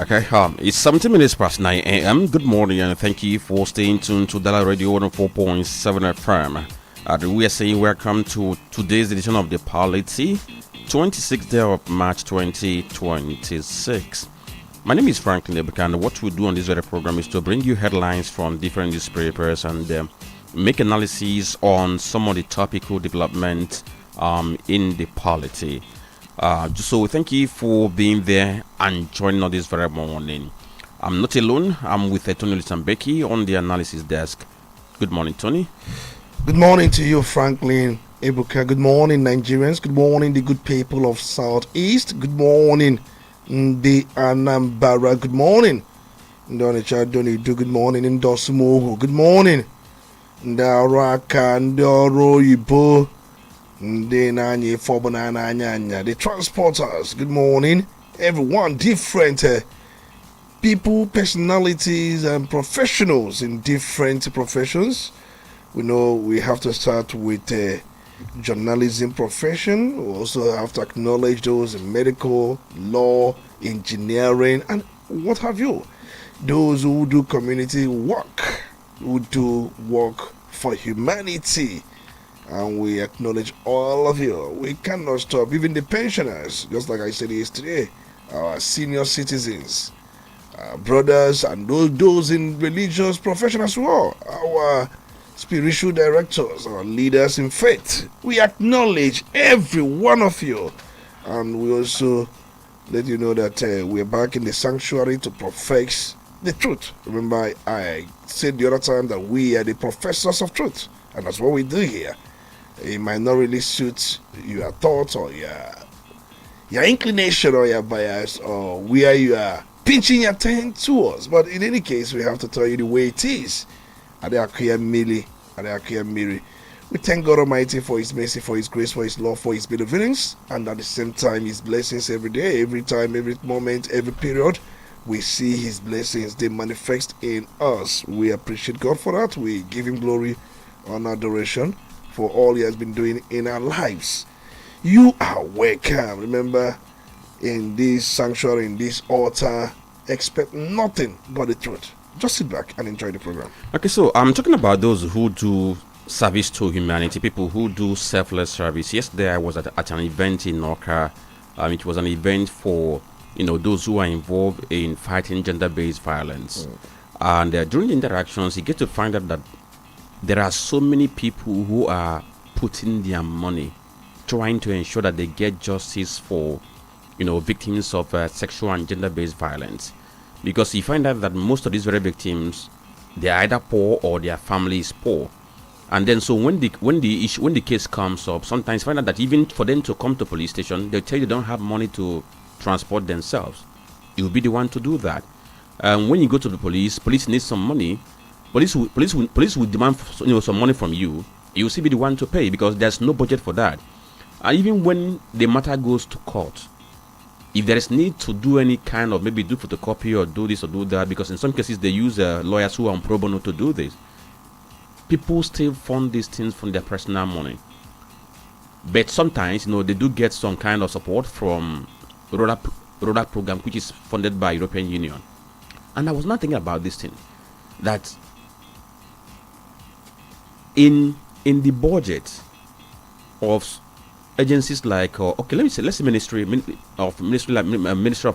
Okay, it's 17 minutes past 9 a.m. Good morning and thank you for staying tuned to Udala Radio 104.7 FM. We are saying welcome to today's edition of the Polity, 26th day of March 2026. My name is Franklin Ebuka, and what we do on this very program is to bring you headlines from different newspapers and make analysis on some of the topical development in the polity. So thank you for being there and joining us this very morning. I'm not alone. I'm with Tony Lisambeki on the analysis desk. Good morning, Tony. Good morning to you, Franklin Ebuka. Good morning, Nigerians. Good morning, the good people of Southeast. Good morning, the Anambra. Good morning, Ndonicha Donidu. Good morning, Ndosumohu. Good morning, Ndaraka Ndoro Yibo. The transporters. Good morning, everyone. Different people, personalities, and professionals in different professions. We know we have to start with journalism profession. We also have to acknowledge those in medical, law, engineering, and what have you. Those who do community work, who do work for humanity. And we acknowledge all of you. We cannot stop. Even the pensioners, just like I said yesterday, our senior citizens, our brothers, and those in religious profession as well, our spiritual directors, our leaders in faith. We acknowledge every one of you. And we also let you know that we're back in the sanctuary to profess the truth. Remember, I said the other time that we are the professors of truth. And that's what we do here. It might not really suit your thoughts or your inclination or your bias or where you are pinching your tent towards. But in any case, we have to tell you the way it is. We thank God Almighty for His mercy, for His grace, for His love, for His benevolence, and at the same time, His blessings every day, every time, every moment, every period. We see His blessings, they manifest in us. We appreciate God for that. We give Him glory and adoration for all He has been doing in our lives. You are welcome. Remember, in this sanctuary, in this altar, expect nothing but the truth. Just sit back and enjoy the program. Okay, so I'm talking about those who do service to humanity, people who do selfless service. Yesterday, I was at an event in Noka. It was an event for those who are involved in fighting gender-based violence. And during the interactions, you get to find out that there are so many people who are putting their money trying to ensure that they get justice for victims of sexual and gender-based violence, because you find out that most of these very victims, they're either poor or their family is poor. And then so when the case comes up, sometimes find out that even for them to come to police station, they'll tell you they don't have money to transport themselves. You'll be the one to do that. When you go to the police needs some money. Police will demand some money from you. You'll still be the one to pay because there's no budget for that. And even when the matter goes to court, if there is need to do any kind of maybe do photocopy or do this or do that, because in some cases they use lawyers who are on pro bono to do this, people still fund these things from their personal money. But sometimes they do get some kind of support from RODA program, which is funded by European Union. And I was not thinking about this thing, that in the budget of agencies like let's say Ministry of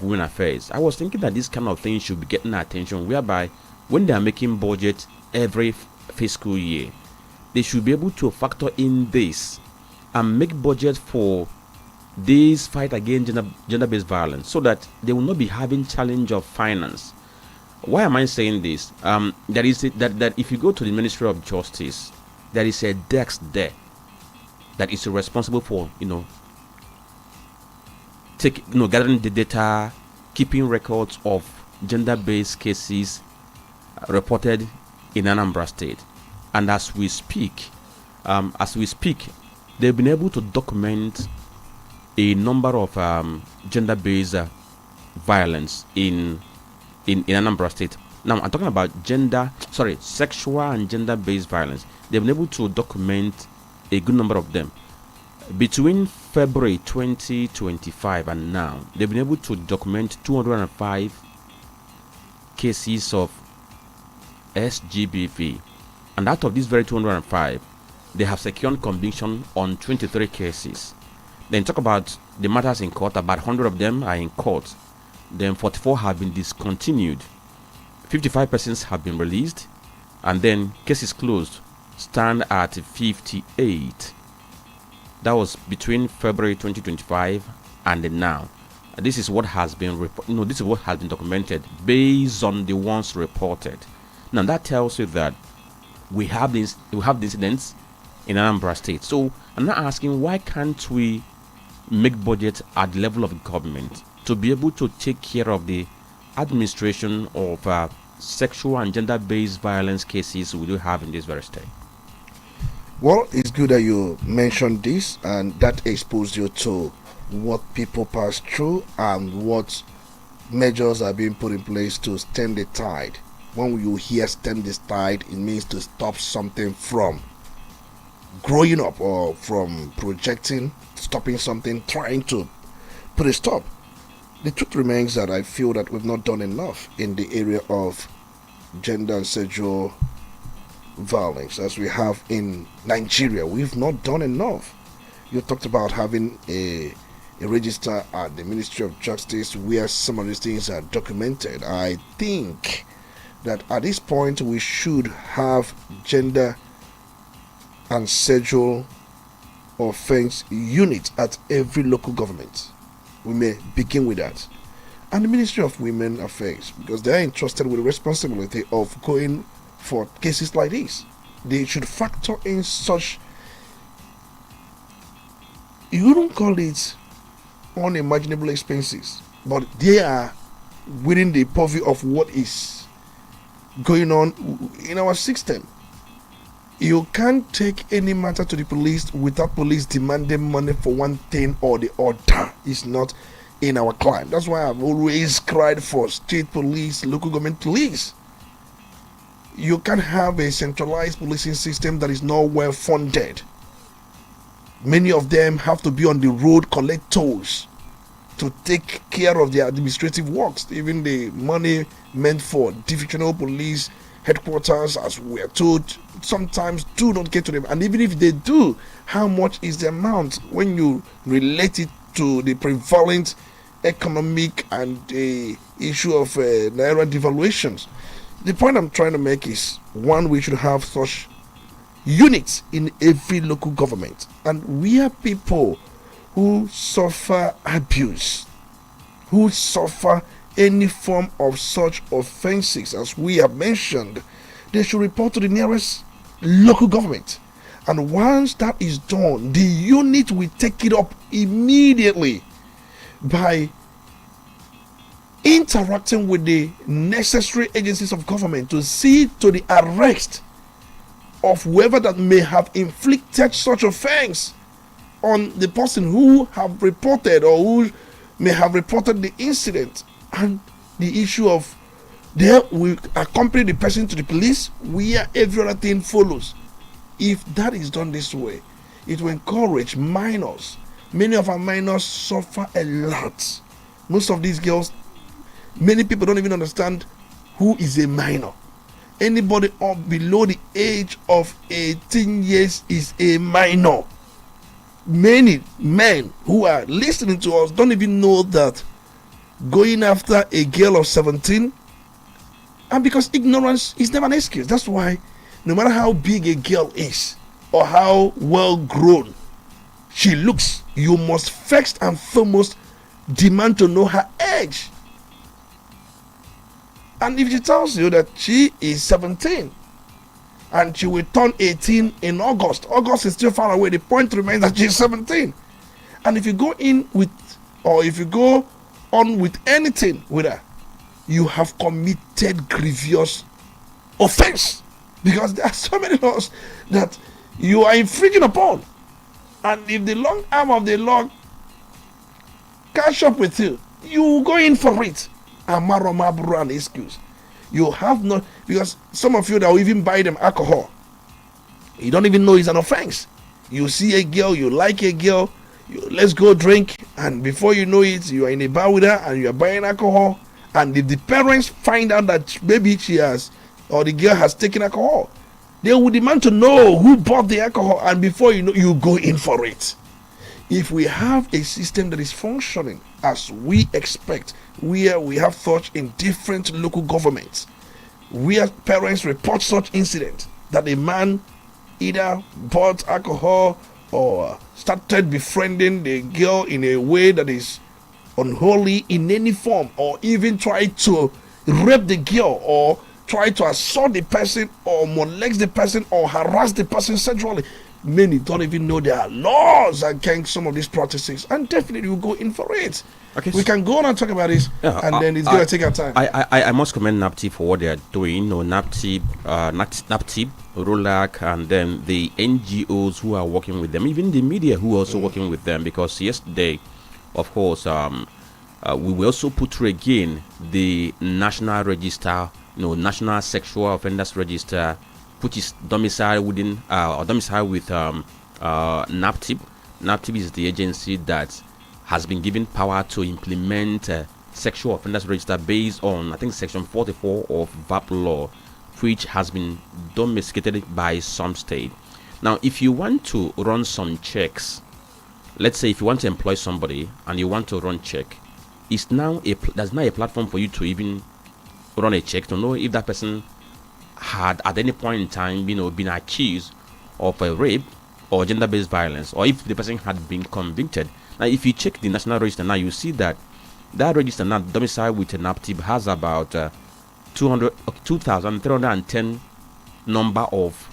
Women Affairs, I was thinking that this kind of thing should be getting attention, whereby when they are making budget every fiscal year, they should be able to factor in this and make budget for this fight against gender-based violence, so that they will not be having challenge of finance. Why am I saying this? That if you go to the Ministry of Justice, there is a desk there that is responsible for gathering the data, keeping records of gender-based cases reported in Anambra State. And as we speak, they've been able to document a number of gender-based violence in Anambra State. Now I'm talking about sexual and gender-based violence. They've been able to document a good number of them. Between February 2025 and now, they've been able to document 205 cases of SGBV, and out of these very 205, they have secured conviction on 23 cases. Then talk about the matters in court. About 100 of them are in court. Then 44 have been discontinued. 55 persons have been released, and then cases closed stand at 58. That was between February 2025 and now. This is what has been this is what has been documented based on the ones reported. Now that tells you that we have the incidents in Anambra State. So I'm not asking, why can't we make budget at the level of government to be able to take care of the administration of sexual and gender-based violence cases we do have in this very state? Well, it's good that you mentioned this, and that exposed you to what people pass through and what measures are being put in place to stem the tide. When you hear stem the tide, it means to stop something from growing up, or from projecting, stopping something, trying to put a stop. The truth remains that I feel that we've not done enough in the area of gender and sexual violence as we have in Nigeria. We've not done enough. You talked about having a register at the Ministry of Justice where some of these things are documented. I think that at this point we should have gender and sexual offense unit at every local government. We may begin with that. And the Ministry of Women Affairs, because they are entrusted with the responsibility of going for cases like this. They should factor in such, you don't call it unimaginable expenses, but they are within the purview of what is going on in our system. You can't take any matter to the police without police demanding money for one thing or the other. It's not in our climate. That's why I've always cried for state police, local government police. You can't have a centralized policing system that is not well funded. Many of them have to be on the road, collect tolls to take care of their administrative works. Even the money meant for divisional police headquarters, as we are told, sometimes do not get to them. And even if they do, how much is the amount when you relate it to the prevalent economic and issue of naira devaluations? The point I'm trying to make is, one, we should have such units in every local government. And we are people who suffer abuse, who suffer any form of such offenses, as we have mentioned, they should report to the nearest local government. And once that is done, the unit will take it up immediately by interacting with the necessary agencies of government to see to the arrest of whoever that may have inflicted such offense on the person who have reported or who may have reported the incident. And the issue of there we accompany the person to the police where every other thing follows. If that is done this way, it will encourage minors. Many of our minors suffer a lot. Most of these girls, many people don't even understand who is a minor. Anybody up below the age of 18 years is a minor. Many men who are listening to us don't even know that going after a girl of 17, and because ignorance is never an excuse. That's why no matter how big a girl is or how well grown she looks, you must first and foremost demand to know her age. And if she tells you that she is 17 and she will turn 18 in August is still far away. The point remains that she's 17. And if you go in with, or if you go on with anything with her, you have committed grievous offense, because there are so many laws that you are infringing upon. And if the long arm of the law catch up with you, you go in for it. Amaromabru and excuse. You have not, because some of you that will even buy them alcohol, you don't even know it's an offense. You see a girl, you like a girl, let's go drink, and before you know it, you are in a bar with her and you are buying alcohol, And if the parents find out that maybe she has, or the girl has taken alcohol, they will demand to know who bought the alcohol, and before you know, you go in for it. If we have a system that is functioning as we expect, where we have such in different local governments, where parents report such incidents that a man either bought alcohol or started befriending the girl in a way that is unholy in any form, or even tried to rape the girl, or try to assault the person, or molest the person, or harass the person sexually. Many don't even know there are laws against some of these practices, and definitely will go in for it. Okay, we can go on and talk about this, and then it's going to take our time. I must commend NAPTIP for what they are doing. NAPTIP, ROLAC, and then the NGOs who are working with them, even the media who are also working with them, because yesterday, of course, we will also put through again the National Register, National Sexual Offenders Register, which is domiciled within or domiciled with NAPTIP. NAPTIP is the agency that has been given power to implement sexual offenders register based on, I think, Section 44 of VAP law, which has been domesticated by some state. Now, if you want to run some checks, let's say if you want to employ somebody and you want to run check, there's now a platform for you to even run a check to know if that person had at any point in time been accused of a rape or gender-based violence, or if the person had been convicted. Now, if you check the national register now, you see that register now domiciled with an NAPTIP has about 2,310 number of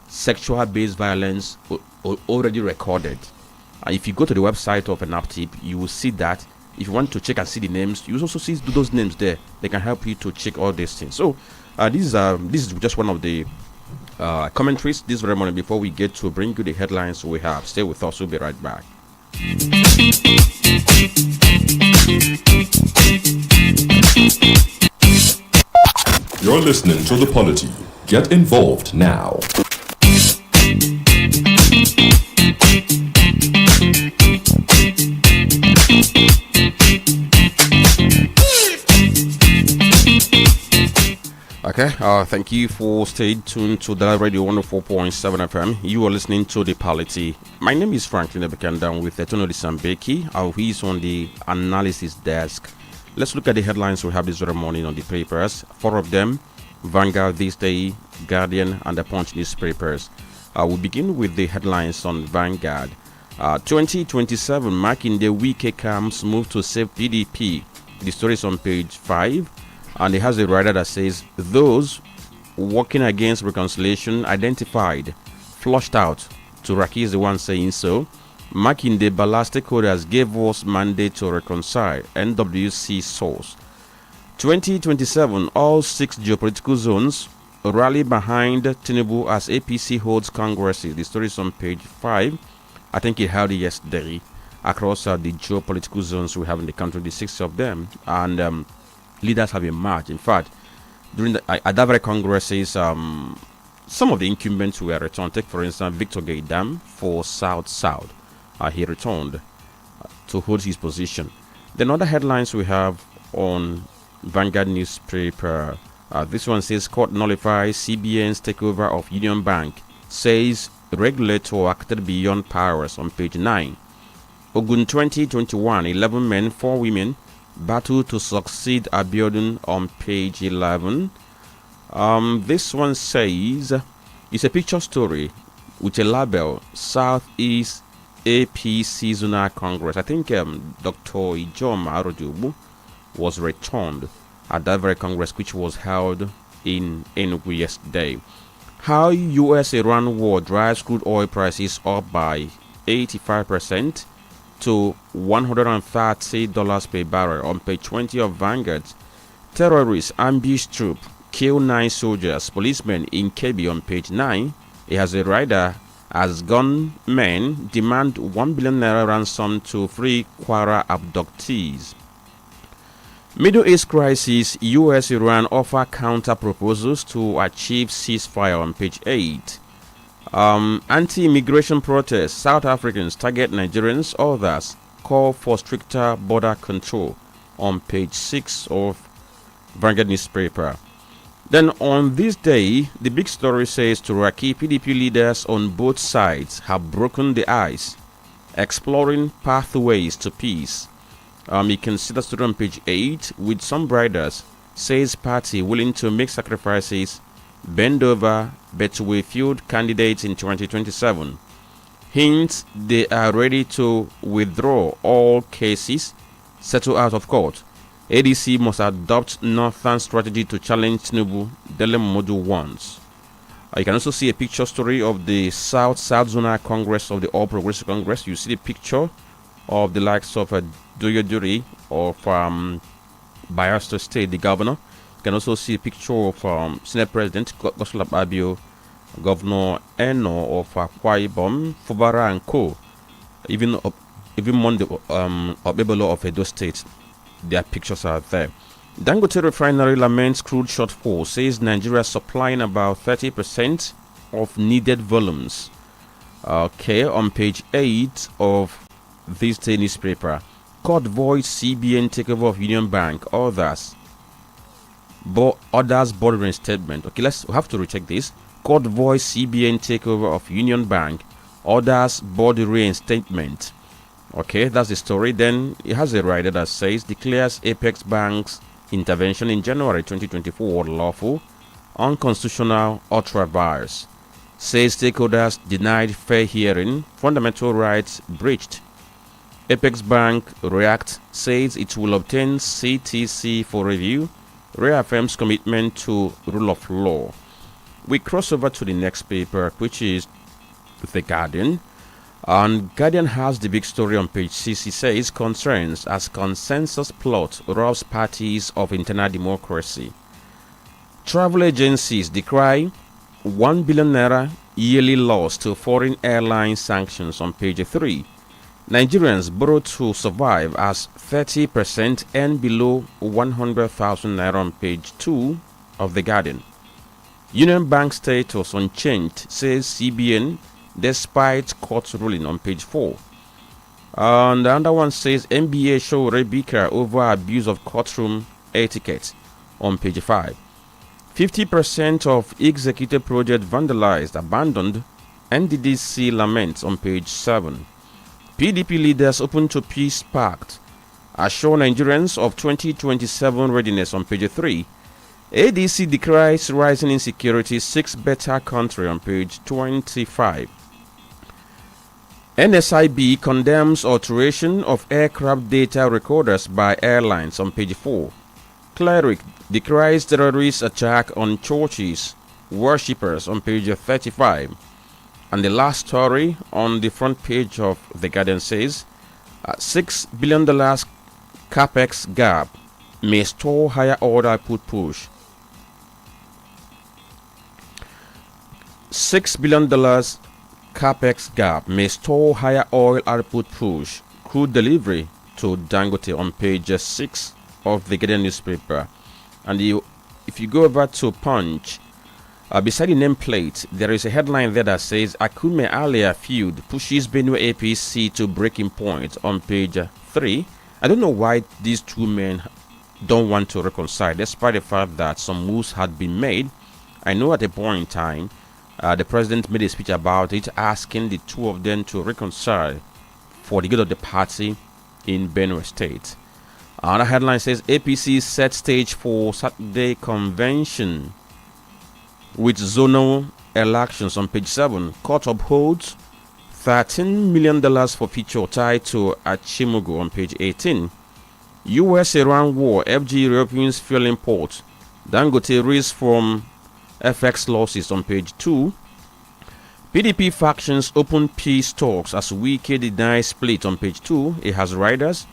sexual-based violence already recorded. And if you go to the website of an NAPTIP, you will see that. If you want to check and see the names, you also see those names there. They can help you to check all these things. So this is just one of the commentaries this very morning before we get to bring you the headlines we have. Stay with us. We'll be right back. You're listening to the Polity. Get involved now. Okay, thank you for staying tuned to the Radio 104.7 FM. You are listening to the Polity. My name is Franklin Ebekanda with Etono Sambeki. Who is on the analysis desk. Let's look at the headlines we have this very morning on the papers. 4 of them: Vanguard, This Day, Guardian, and the Punch newspapers. We'll begin with the headlines on Vanguard. 2027 marking the week comes move to save PDP. The story is on page 5. And it has a rider that says, those working against reconciliation identified, flushed out. Turaki is the one saying so. Marking the ballast stakeholders gave us mandate to reconcile. NWC source. 2027, all 6 geopolitical zones rally behind Tinubu as APC holds congresses. The story is on page 5. I think it held yesterday across the geopolitical zones we have in the country, the 6 of them. And leaders have emerged. In fact, during at that very congresses, some of the incumbents were returned. Take, for instance, Victor Gaidam for South. He returned to hold his position. Then other headlines we have on Vanguard newspaper. This one says, court nullifies CBN's takeover of Union Bank. Says regulator acted beyond powers on page 9. Ogun 2021, 11 men, 4 women. Battle to succeed Abiodun on page 11. This one says it's a picture story with a label, Southeast APC Zonal Congress. I think Dr. Ijoma Arojubu was returned at that very Congress, which was held in Enugu yesterday. How US-Iran war drives crude oil prices up by 85%. To $130 per barrel on page 20 of Vanguard. Terrorists ambush troop, kill 9 soldiers, policemen in Kebbi on page 9. It has a rider as gunmen demand 1 billion naira ransom to free Kwara abductees. Middle East crisis, US-Iran offer counter proposals to achieve ceasefire on page 8. Anti-immigration protests, South Africans target Nigerians, others call for stricter border control. on page 6 of Vanguard newspaper. Then on this day, the big story says Turaki PDP leaders on both sides have broken the ice, exploring pathways to peace. You can see that story on page 8 with some riders, says party willing to make sacrifices, bend over, but will field candidates in 2027. Hints they are ready to withdraw all cases, settle out of court. ADC must adopt Northern strategy to challenge Tinubu, Dele Modu wants. You can also see a picture story of the South Zonal Congress of the All Progressive Congress. You see the picture of the likes of Doyoduri of Bayelsa State, the governor. You can also see a picture of Senate President Gospel Abio, Governor Eno of Akwa Ibom, Fubara and Co. Even Monday Obebolo of Edo State. Their pictures are there. Dangote Refinery laments crude shortfall, says Nigeria supplying about 30% of needed volumes. Okay, on page 8 of this day newspaper, court voids CBN takeover of Union Bank. Others bordering statement. Okay, we have to recheck this. Court voids CBN takeover of Union Bank. Others bordering statement. Okay, that's the story. Then it has a rider that says declares Apex Bank's intervention in January 2024 lawful, unconstitutional, ultra-vires. Says stakeholders denied fair hearing, fundamental rights breached. Apex Bank react, says it will obtain CTC for review, reaffirms commitment to rule of law. We cross over to the next paper, which is The Guardian. And Guardian has the big story on page 6. It says concerns as consensus plot robs parties of internal democracy. Travel agencies decry 1 billion naira yearly loss to foreign airline sanctions on page 3. Nigerians borrow to survive as 30% and below 100,000 naira on page 2 of The Guardian. Union Bank status unchanged, says CBN, despite court ruling on page 4. And the other one says NBA show Rebecca over abuse of courtroom etiquette on page 5. 50% of executive project vandalized, abandoned, NDDC laments on page 7. PDP leaders open to peace pact, assure Nigerians of 2027 readiness on page 3. ADC decries rising insecurity, seeks better country on page 25. NSIB condemns alteration of aircraft data recorders by airlines on page 4. Cleric decries terrorist attack on churches, worshippers on page 35. And the last story on the front page of The Guardian says $6 billion capex gap may store higher order output push. $6 billion capex gap may store higher oil output push crude delivery to Dangote on page 6 of the Guardian newspaper. And if you go over to Punch, beside the nameplate, there is a headline there that says Akume Alia feud pushes Benue APC to breaking point on page 3. I don't know why these two men don't want to reconcile, despite the fact that some moves had been made. I know at a point in time, the president made a speech about it, asking the two of them to reconcile for the good of the party in Benue State. Another headline says APC set stage for Saturday convention with zonal elections on page 7. Court upholds $13 million for feature tied to Achimugu on page 18. US-Iran war, FG reopens fuel import. Dangote raised from FX losses on page 2. PDP factions open peace talks as Wike denies split on page 2. It has riders.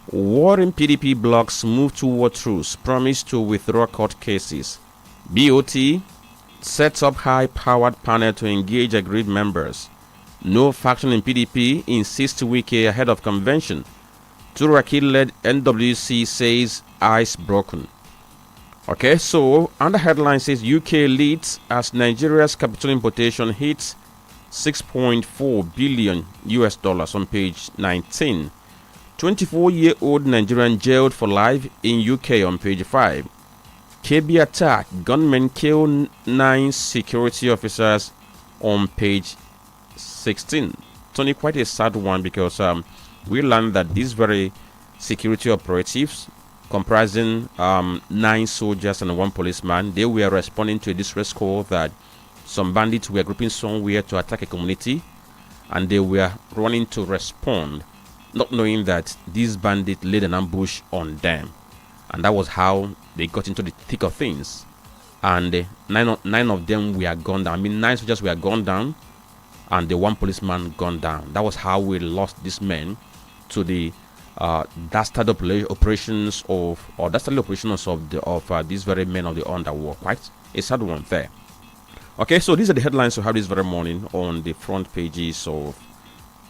Warring PDP blocks move toward truce, promise to withdraw court cases. BOT sets up high-powered panel to engage aggrieved members. No faction in PDP insists Wike ahead of convention. Turaki-led NWC says ice broken. Okay, so under headline says UK leads as Nigeria's capital importation hits $6.4 billion US on page 19. 24-year-old Nigerian jailed for life in UK on page 5. KB attack, gunmen kill 9 security officers on page 16. It's only quite a sad one because we learned that these very security operatives, comprising 9 soldiers and 1 policeman, they were responding to a distress call that some bandits were grouping somewhere to attack a community, and they were running to respond, not knowing that these bandits laid an ambush on them. And that was how they got into the thick of things. And nine of them were gunned down. 9 soldiers were gunned down, and the 1 policeman gunned down. That was how we lost these men to the dastardly operations of these very men of the underworld. Quite a sad one there. Okay, so these are the headlines we have this very morning on the front pages of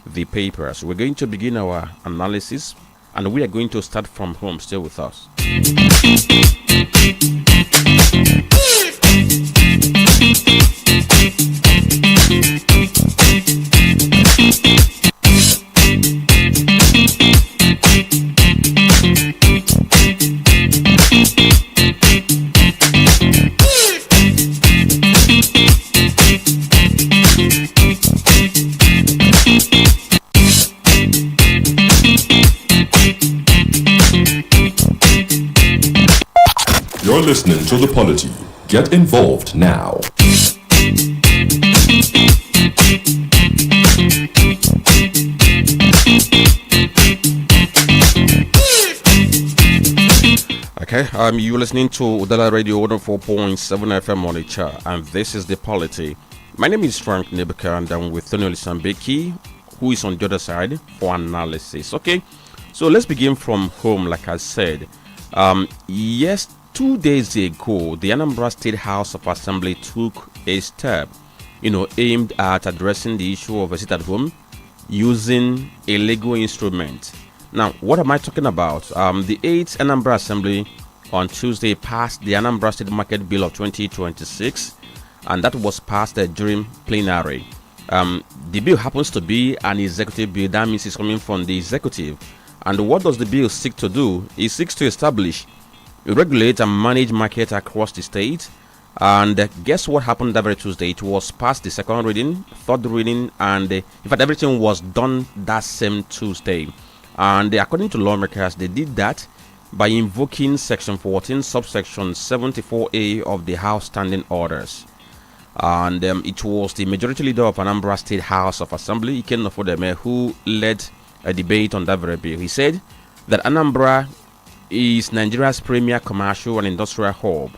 the papers. We're going to begin our analysis, and we are going to start from home. Stay with us. You're listening to The Polity. Get involved now. Okay, you're listening to Udala Radio 104.7 FM Onitsha, and this is The Polity. My name is Frank Nebuka, and I'm with Tony Sambeki, who is on the other side for analysis. Okay, so let's begin from home, like I said. Yes, 2 days ago, the Anambra State House of Assembly took a step, aimed at addressing the issue of a sit-at-home using a legal instrument. Now, what am I talking about? The 8th Anambra Assembly on Tuesday passed the Anambra State Market Bill of 2026, and that was passed during plenary. The bill happens to be an executive bill. That means it's coming from the executive. And what does the bill seek to do? It seeks to establish, regulate and manage market across the state. And guess what happened that very Tuesday? It was passed the second reading, third reading, and in fact everything was done that same Tuesday. And according to lawmakers, they did that by invoking section 14 subsection 74A of the House Standing Orders. And it was the majority leader of Anambra State House of Assembly, Iken Nofodeme, who led a debate on that very bill. He said that Anambra is Nigeria's premier commercial and industrial hub,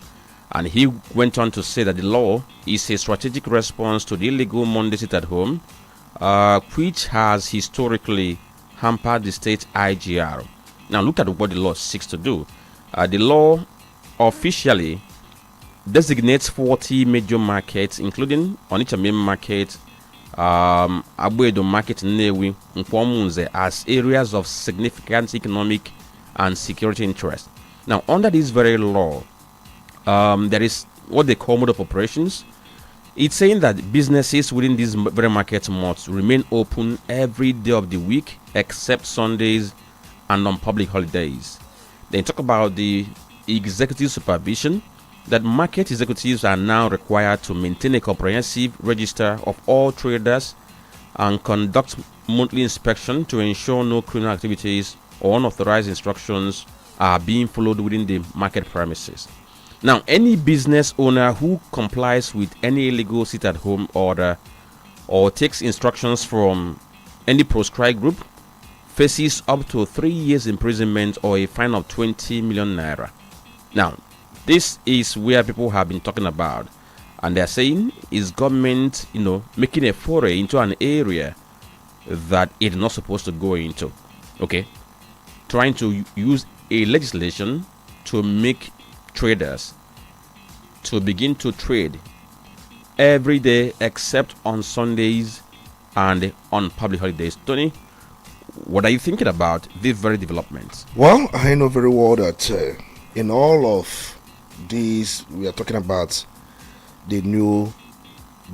and he went on to say that the law is a strategic response to the illegal Monday sit-at-home, which has historically hampered the state IGR. Now look at what the law seeks to do. The law officially designates 40 major markets, including Onitsha Main Market, Abuedo Market, Nnewi, Nkwomunze, as areas of significant economic and security interest. Now, under this very law, there is what they call mode of operations. It's saying that businesses within these very markets must remain open every day of the week except Sundays and on public holidays. They talk about the executive supervision, that market executives are now required to maintain a comprehensive register of all traders and conduct monthly inspection to ensure no criminal activities or unauthorized instructions are being followed within the market premises. Now, any business owner who complies with any illegal sit-at-home order or takes instructions from any proscribed group faces up to 3 years imprisonment or a fine of 20 million naira. Now, this is where people have been talking about, and they're saying is government, making a foray into an area that it's not supposed to go into. Okay, trying to use a legislation to make traders to begin to trade every day except on Sundays and on public holidays. Tony, what are you thinking about this very development? Well, I know very well that in all of these, we are talking about the new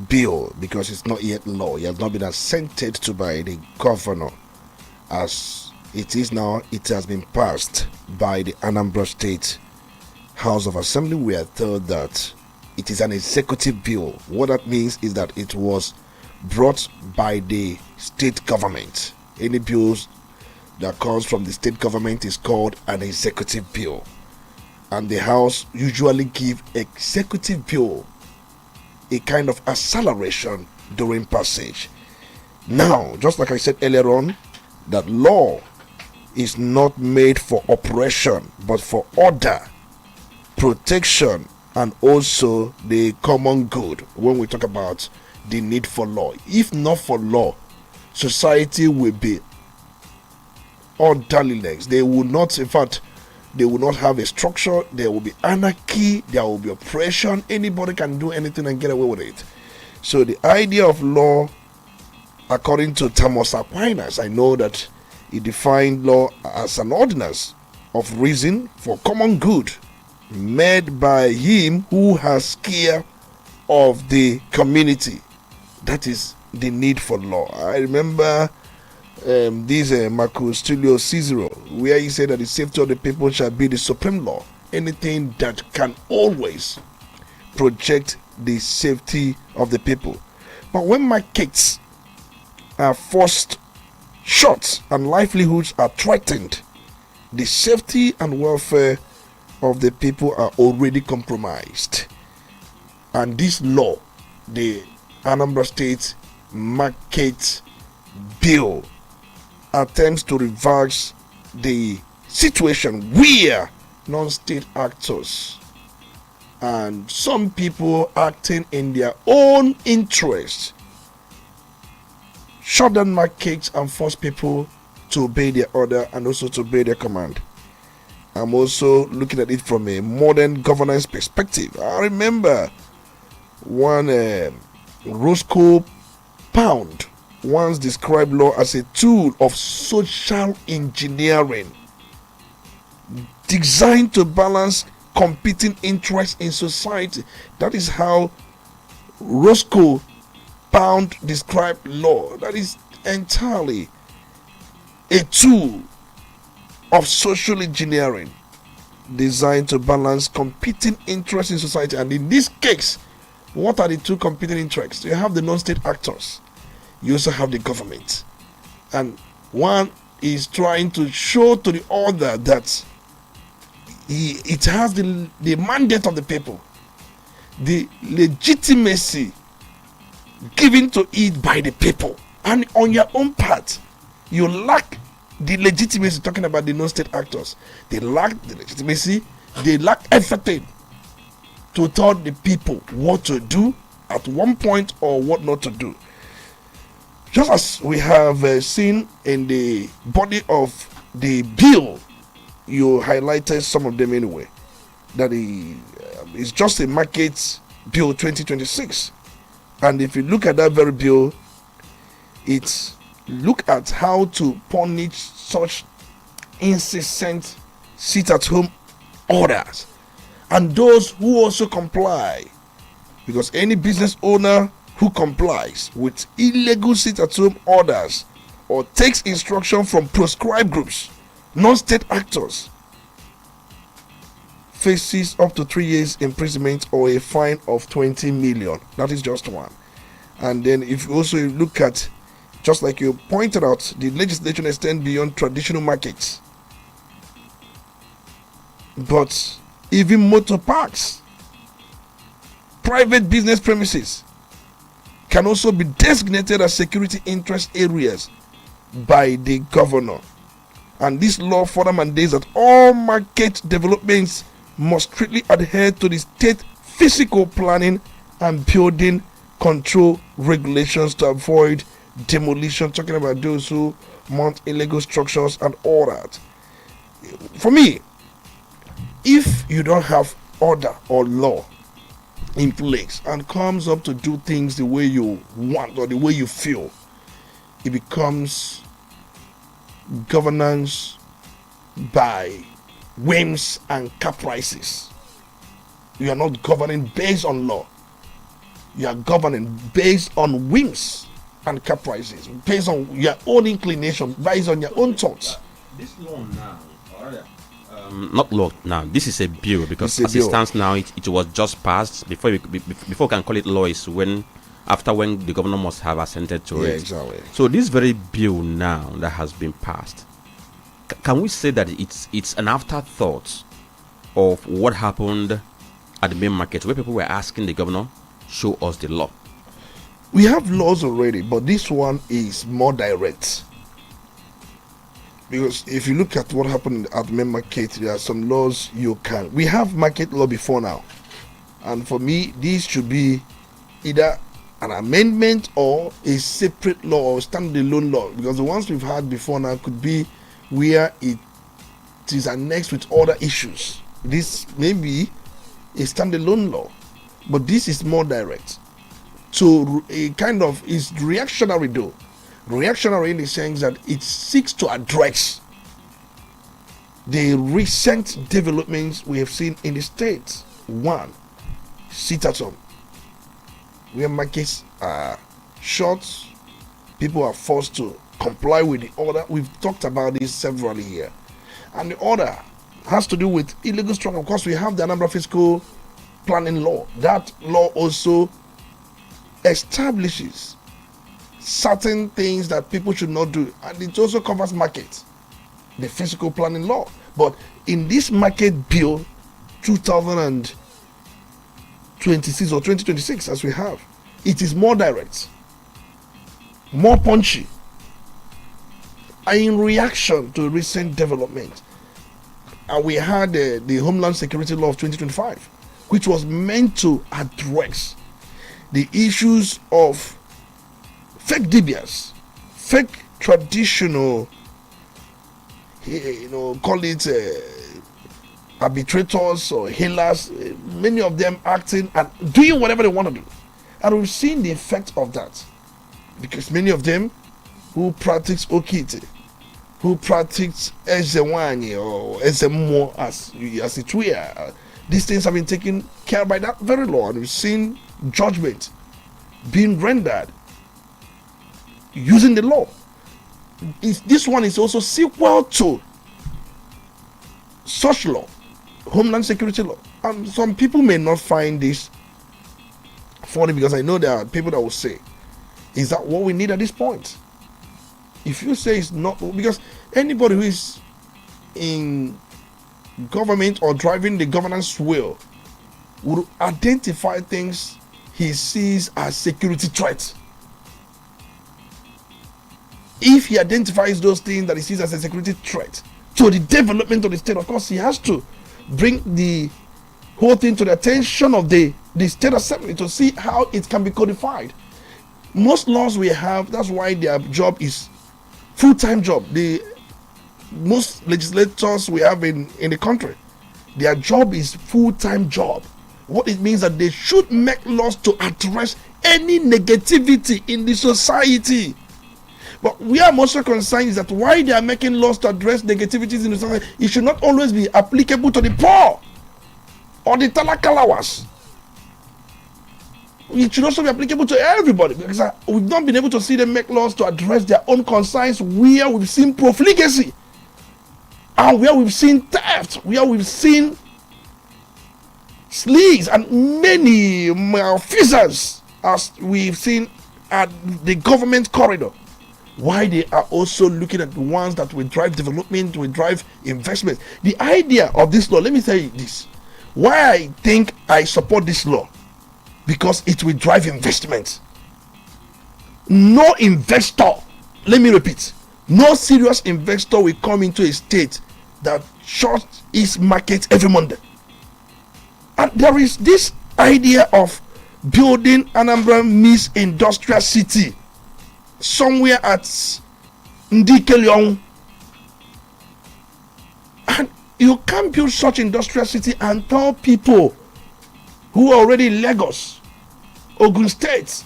bill, because it's not yet law. It has not been assented to by the governor as It has been passed by the Anambra State House of Assembly. We are told that it is an executive bill. What that means is that it was brought by the state government. Any bills that comes from the state government is called an executive bill. And the House usually give executive bill a kind of acceleration during passage. Now, just like I said earlier on, that law is not made for oppression but for order, protection, and also the common good. When we talk about the need for law, if not for law, society will be orderliness. They will not, in fact, they will not have a structure. There will be anarchy, there will be oppression. Anybody can do anything and get away with it. So the idea of law, according to Thomas Aquinas, I know that he defined law as an ordinance of reason for common good made by him who has care of the community. That is the need for law. I remember this Marcus Tullius Cicero, where he said that the safety of the people shall be the supreme law. Anything that can always project the safety of the people. But when markets are forced shut and livelihoods are threatened, the safety and welfare of the people are already compromised. And this law, the Anambra State Market Bill, attempts to reverse the situation where non-state actors and some people acting in their own interest shut down markets and force people to obey their order and also to obey their command. I'm also looking at it from a modern governance perspective. I remember one Roscoe Pound once described law as a tool of social engineering designed to balance competing interests in society. That is how Roscoe Pound described law. That is entirely a tool of social engineering designed to balance competing interests in society. And in this case, what are the two competing interests? You have the non-state actors, you also have the government, and one is trying to show to the other that it has the mandate of the people, the legitimacy given to it by the people, and on your own part you lack the legitimacy. Talking about the non-state actors, they lack the legitimacy, they lack everything to tell the people what to do at one point or what not to do. Just as we have seen in the body of the bill, you highlighted some of them anyway, that it's just a market bill 2026. And if you look at that very bill, it's look at how to punish such incessant sit-at-home orders and those who also comply, because any business owner who complies with illegal sit-at-home orders or takes instruction from proscribed groups, non-state actors, faces up to 3 years imprisonment or a fine of 20 million. That is just one. And then if you also look at, just like you pointed out, the legislation extends beyond traditional markets. But even motor parks, private business premises can also be designated as security interest areas by the governor. And this law further mandates that all market developments must strictly adhere to the state physical planning and building control regulations to avoid demolition, talking about those who mount illegal structures and all that. For me, if you don't have order or law in place and comes up to do things the way you want or the way you feel, it becomes governance by whims and caprices. You are not governing based on law. You are governing based on whims and caprices, based on your own inclination, based on your own thoughts. This law now, not law now. This is a bill because It's a as it bill. stands now, it was just passed. Before we can call it law is when the governor must have assented to Yeah, it. exactly. So this very bill now that has been passed, can we say that it's an afterthought of what happened at the main market where people were asking the governor, show us the law? We have laws already, but this one is more direct. Because if you look at what happened at the main market, there are some laws you can. We have market law before now. And for me, this should be either an amendment or a separate law or standalone law. Because the ones we've had before now could be where it is annexed with other issues. This may be a standalone law, but this is more direct. So a kind of is reactionary though. Reactionary in the sense that it seeks to address the recent developments we have seen in the states. One, sit at home, where markets are short, people are forced to comply with the order. We've talked about this severally here. And the order has to do with illegal strike. Of course, we have the Anambra Fiscal Planning Law. That law also establishes certain things that people should not do, and it also covers markets, the fiscal planning law. But in this market bill 2026 or 2026 as we have, it is more direct, more punchy, and in reaction to recent development. And we had the Homeland Security Law of 2025, which was meant to address the issues of fake DBS, fake traditional, call it arbitrators or healers, many of them acting and doing whatever they want to do. And we've seen the effect of that. Because many of them who practice Okite, who practice Ezewanye or Ezemo as it were, these things have been taken care by that very law. And we've seen judgment being rendered using the law. This one is also sequel to such law, Homeland Security Law. And some people may not find this funny, because I know there are people that will say, is that what we need at this point? If you say it's not, because anybody who is in government or driving the governance wheel would identify things he sees as security threats. If he identifies those things that he sees as a security threat to the development of the state, of course he has to bring the whole thing to the attention of the state assembly to see how it can be codified. Most laws we have, that's why their job is full-time job. The most legislators we have in the country, their job is full-time job. What it means that they should make laws to address any negativity in the society. But we are most concerned is that why they are making laws to address negativities in the society, it should not always be applicable to the poor or the talakalawas. It should also be applicable to everybody, because we've not been able to see them make laws to address their own concerns where we've seen profligacy and where we've seen theft, where we've seen sleaze and many malfeasance, as we've seen at the government corridor. Why they are also looking at the ones that will drive development, will drive investment. The idea of this law, let me tell you this. Why I think I support this law, because it will drive investment. No investor, let me repeat, no serious investor will come into a state that shuts its market every Monday. And there is this idea of building Anambra Miss Industrial City somewhere at Ndikeliong. And you can't build such industrial city and tell people who are already in Lagos, Ogun State,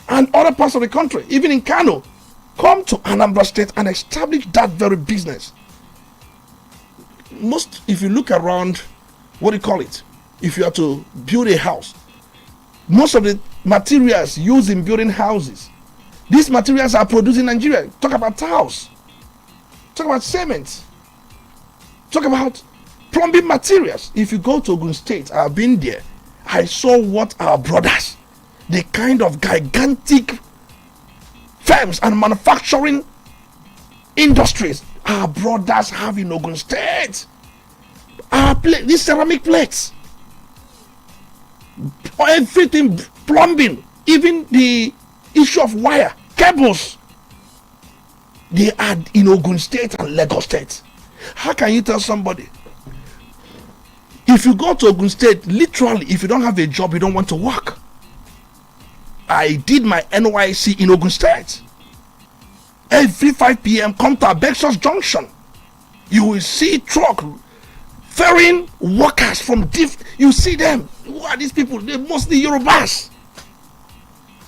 and other parts of the country, even in Kano, come to Anambra State and establish that very business. If you look around, what do you call it? If you are to build a house, most of the materials used in building houses, these materials are produced in Nigeria. Talk about tiles. Talk about cement. Talk about plumbing materials. If you go to Ogun State, I've been there. I saw what our brothers, the kind of gigantic firms and manufacturing industries our brothers have in Ogun State. These ceramic plates, everything, plumbing, even the issue of wire, cables, they are in Ogun State and Lagos State. How can you tell somebody, if you go to Ogun State, literally, if you don't have a job, you don't want to work? I did my NYC in Ogun State. Every 5 p.m., come to Abexos Junction. You will see truck ferrying workers from you see them. Who are these people? They're mostly Yorubas.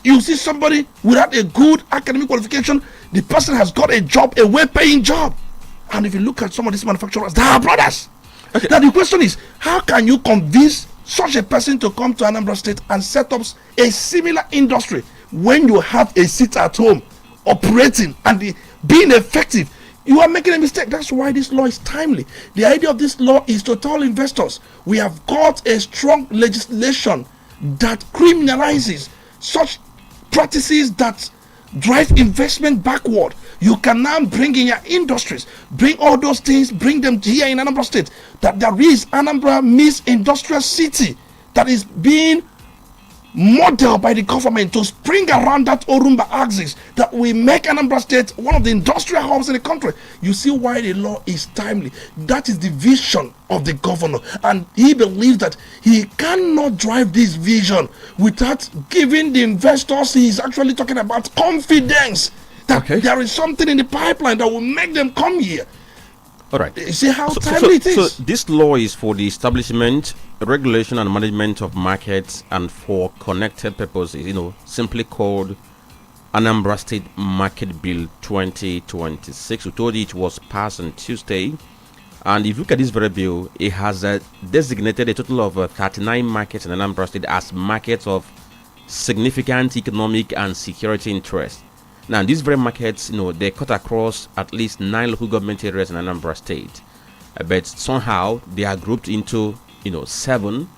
You see somebody without a good academic qualification, the person has got a job, a well-paying job. And if you look at some of these manufacturers, they are brothers. Okay. Now the question is, how can you convince such a person to come to Anambra State and set up a similar industry when you have a seat at home operating and being effective? You are making a mistake. That's why this law is timely. The idea of this law is to tell investors we have got a strong legislation that criminalizes such practices that drive investment backward. You can now bring in your industries, bring all those things, bring them here in Anambra State. That there is Anambra Miss Industrial City that is being modeled by the government to spring around that Orumba axis, that we make Anambra State one of the industrial hubs in the country. You see why the law is timely. That is the vision of the governor, and he believes that he cannot drive this vision without giving the investors, he's actually talking about, confidence that there is something in the pipeline that will make them come here. All right. You see how timely it is. So this law is for the establishment, regulation, and management of markets, and for connected purposes. Simply called Anambra State Market Bill 2026. We told you it was passed on Tuesday, and if you look at this very bill, it has designated a total of 39 markets in Anambra State as markets of significant economic and security interest. Now, these very markets, they cut across at least 9 local government areas in Anambra State. But somehow they are grouped into, 7,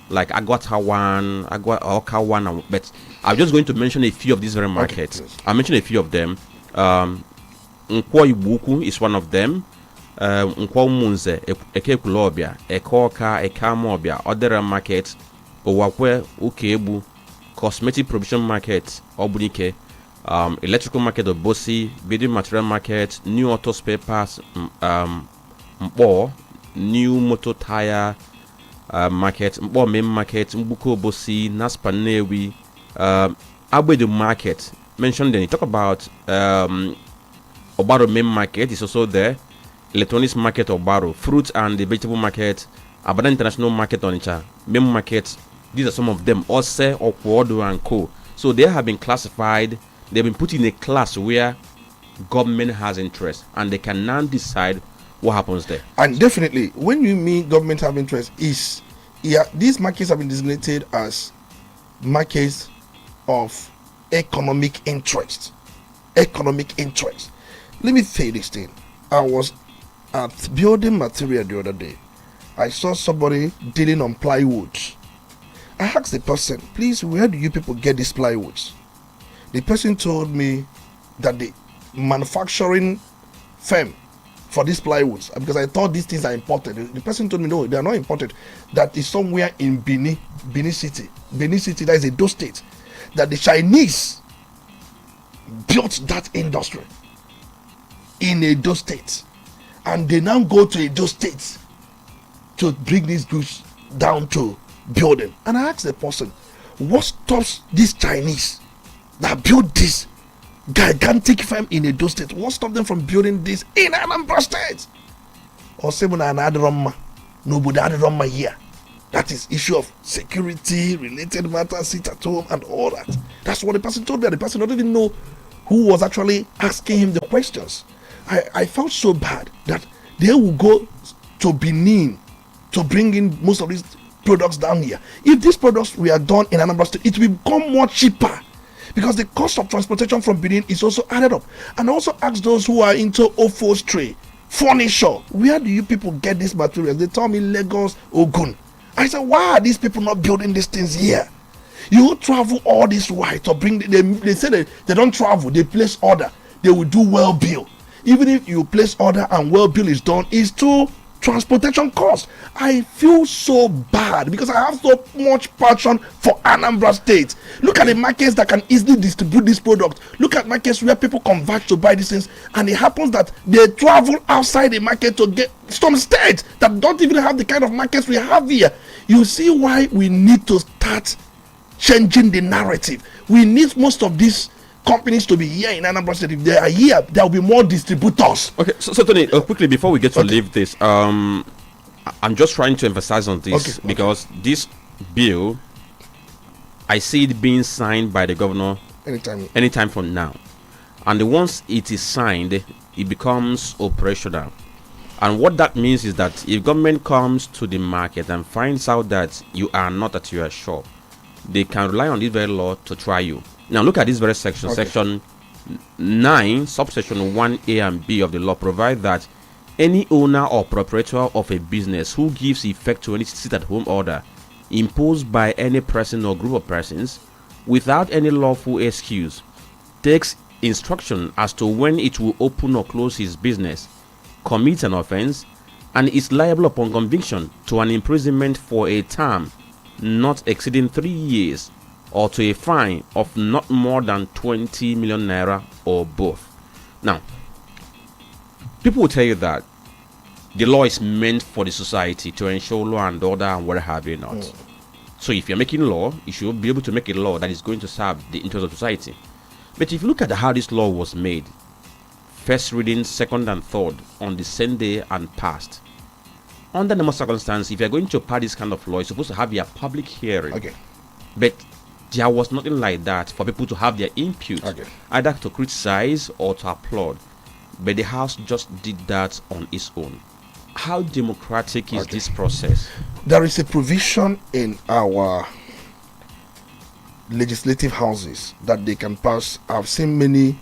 like Agwata 1, Oka 1. But I'm just going to mention a few of these very markets. I'll mention a few of them. Nkwo Ibuku is one of them. Nkwo Munze, Eke Kulobia, Ekoka, Ekamobia, Odera Market, Owakwe, Ukebu, Cosmetic Provision Market, Obunike, electrical market of Bosi, building material market, new auto spare parts, new motor tire market, main market, Mbuko Bosi, Naspa Newi, Abedu market. Mentioned then, you talk about Obaro main market is also there, electronics market Obaro, fruit and the vegetable market, Abada International Market Onitsha, main market. These are some of them, Ose, Okwodo and Co. So they have been classified. They've been put in a class where government has interest, and they can now decide what happens there. And definitely, when you mean government have interest, these markets have been designated as markets of economic interest. Economic interest. Let me say this thing. I was at building material the other day. I saw somebody dealing on plywood. I asked the person, please, where do you people get these plywoods? The person told me that the manufacturing firm for these plywoods, because I thought these things are imported. The person told me no, they are not imported. That is somewhere in Benin City. Benin City, that is Edo State. That the Chinese built that industry in Edo State, and they now go to Edo State to bring these goods down to building. And I asked the person, what stops these Chinese that built this gigantic firm in Edo State, what stopped them from building this in Anambra State? Or say nobody had here. That is issue of security related matters, sit at home and all that. That's what the person told me. The person don't even know who was actually asking him the questions. I felt so bad that they will go to Benin to bring in most of these products down here. If these products were done in Anambra State, it will become more cheaper. because the cost of transportation from Benin is also added up. And also ask those who are into upholstery, furniture, where do you people get these materials? They tell me Lagos, Ogun. I said, why are these people not building these things here? You travel all this while to bring they say that they don't travel, they place order, they will do well bill. Even if you place order and well bill is done, it's too transportation cost. I feel so bad because I have so much passion for Anambra State. Look at the markets that can easily distribute this product. Look at markets where people converge to buy these things, and it happens that they travel outside the market to get some states that don't even have the kind of markets we have here. You see why we need to start changing the narrative. We need most of these companies to be here in Anambra State. If they are here, there will be more distributors. Okay, so Tony, quickly before we get to leave this, I'm just trying to emphasize on this because this bill, I see it being signed by the governor anytime from now, and once it is signed, it becomes operational. And what that means is that if government comes to the market and finds out that you are not at your shop, they can rely on this very law to try you. Now look at this very section. Section 9, subsection 1A and B of the law provide that any owner or proprietor of a business who gives effect to any sit-at-home order imposed by any person or group of persons without any lawful excuse takes instruction as to when it will open or close his business, commits an offense, and is liable upon conviction to an imprisonment for a term not exceeding 3 years, or to a fine of not more than 20 million naira or both. Now, people will tell you that the law is meant for the society to ensure law and order and what have you not. So if you're making law, you should be able to make a law that is going to serve the interest of society. But if you look at how this law was made, first reading, second and third on the same day and passed, under normal circumstances, if you're going to pass this kind of law, you're supposed to have your public hearing. But there was nothing like that for people to have their input, either to criticize or to applaud. But the House just did that on its own. How democratic is this process? There is a provision in our legislative houses that they can pass. I've seen many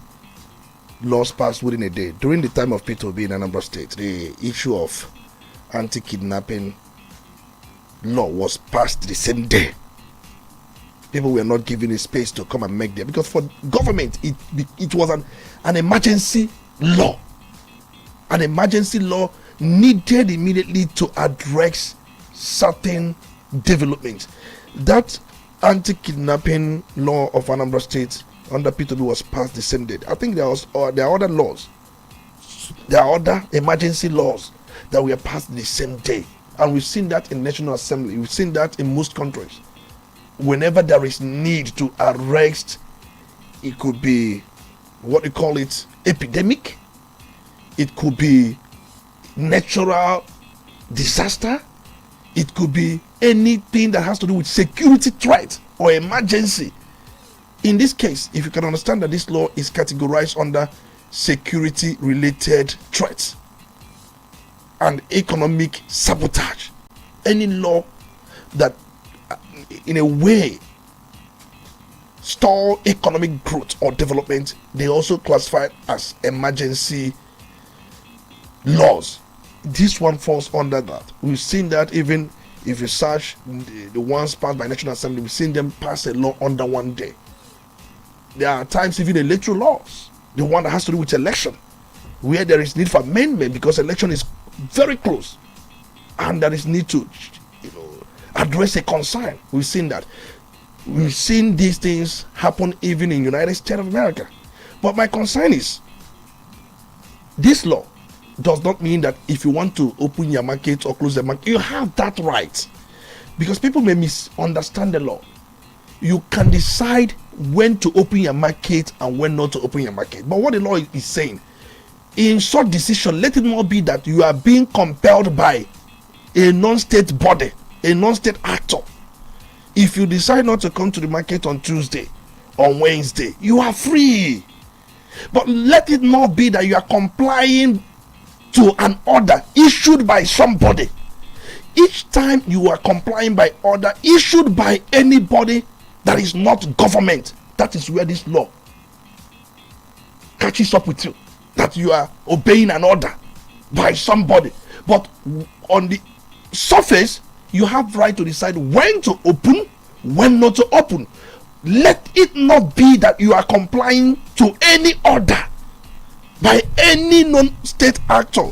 laws passed within a day. During the time of P2B in Anambra State, the issue of anti-kidnapping law was passed the same day. People were not given a space to come and make them, because for government it was an emergency law. An emergency law needed immediately to address certain developments. That anti-kidnapping law of Anambra State under P2B was passed the same day. I think there are other laws. There are other emergency laws that were passed the same day, and we've seen that in National Assembly. We've seen that in most countries. Whenever there is need to arrest, it could be what you call it, epidemic, it could be natural disaster, it could be anything that has to do with security threat or emergency. In this case, if you can understand that this law is categorized under security related threats and economic sabotage, any law that in a way stall economic growth or development, they also classify it as emergency laws. This one falls under that. We've seen that even if you search the ones passed by National Assembly, we've seen them pass a law under one day. There are times even electoral laws, the one that has to do with election, where there is need for amendment because election is very close and there is need to address a concern. We've seen that. We've seen these things happen even in United States of America. But my concern is, this law does not mean that if you want to open your market or close the market, you have that right. Because people may misunderstand the law. You can decide when to open your market and when not to open your market. But what the law is saying, in such decision, let it not be that you are being compelled by a non-state body, a non-state actor. If you decide not to come to the market on Tuesday, on Wednesday, you are free. But let it not be that you are complying to an order issued by somebody. Each time you are complying by order issued by anybody that is not government, that is where this law catches up with you, that you are obeying an order by somebody. But on the surface, you have right to decide when to open, when not to open. Let it not be that you are complying to any order by any non-state actor,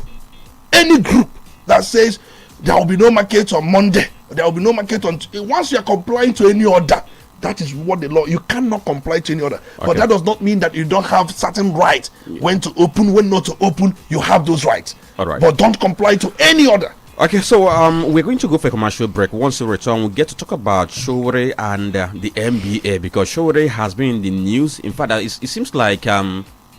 any group that says there will be no market on Monday, there will be no market on. Once you are complying to any order, that is what the law. You cannot comply to any order. Okay. But that does not mean that you don't have certain rights. When to open, when not to open, you have those rights. All right. But don't comply to any order. Okay, so we're going to go for a commercial break. Once we return, we'll get to talk about Showore and the NBA, because Showore has been in the news. In fact, it seems like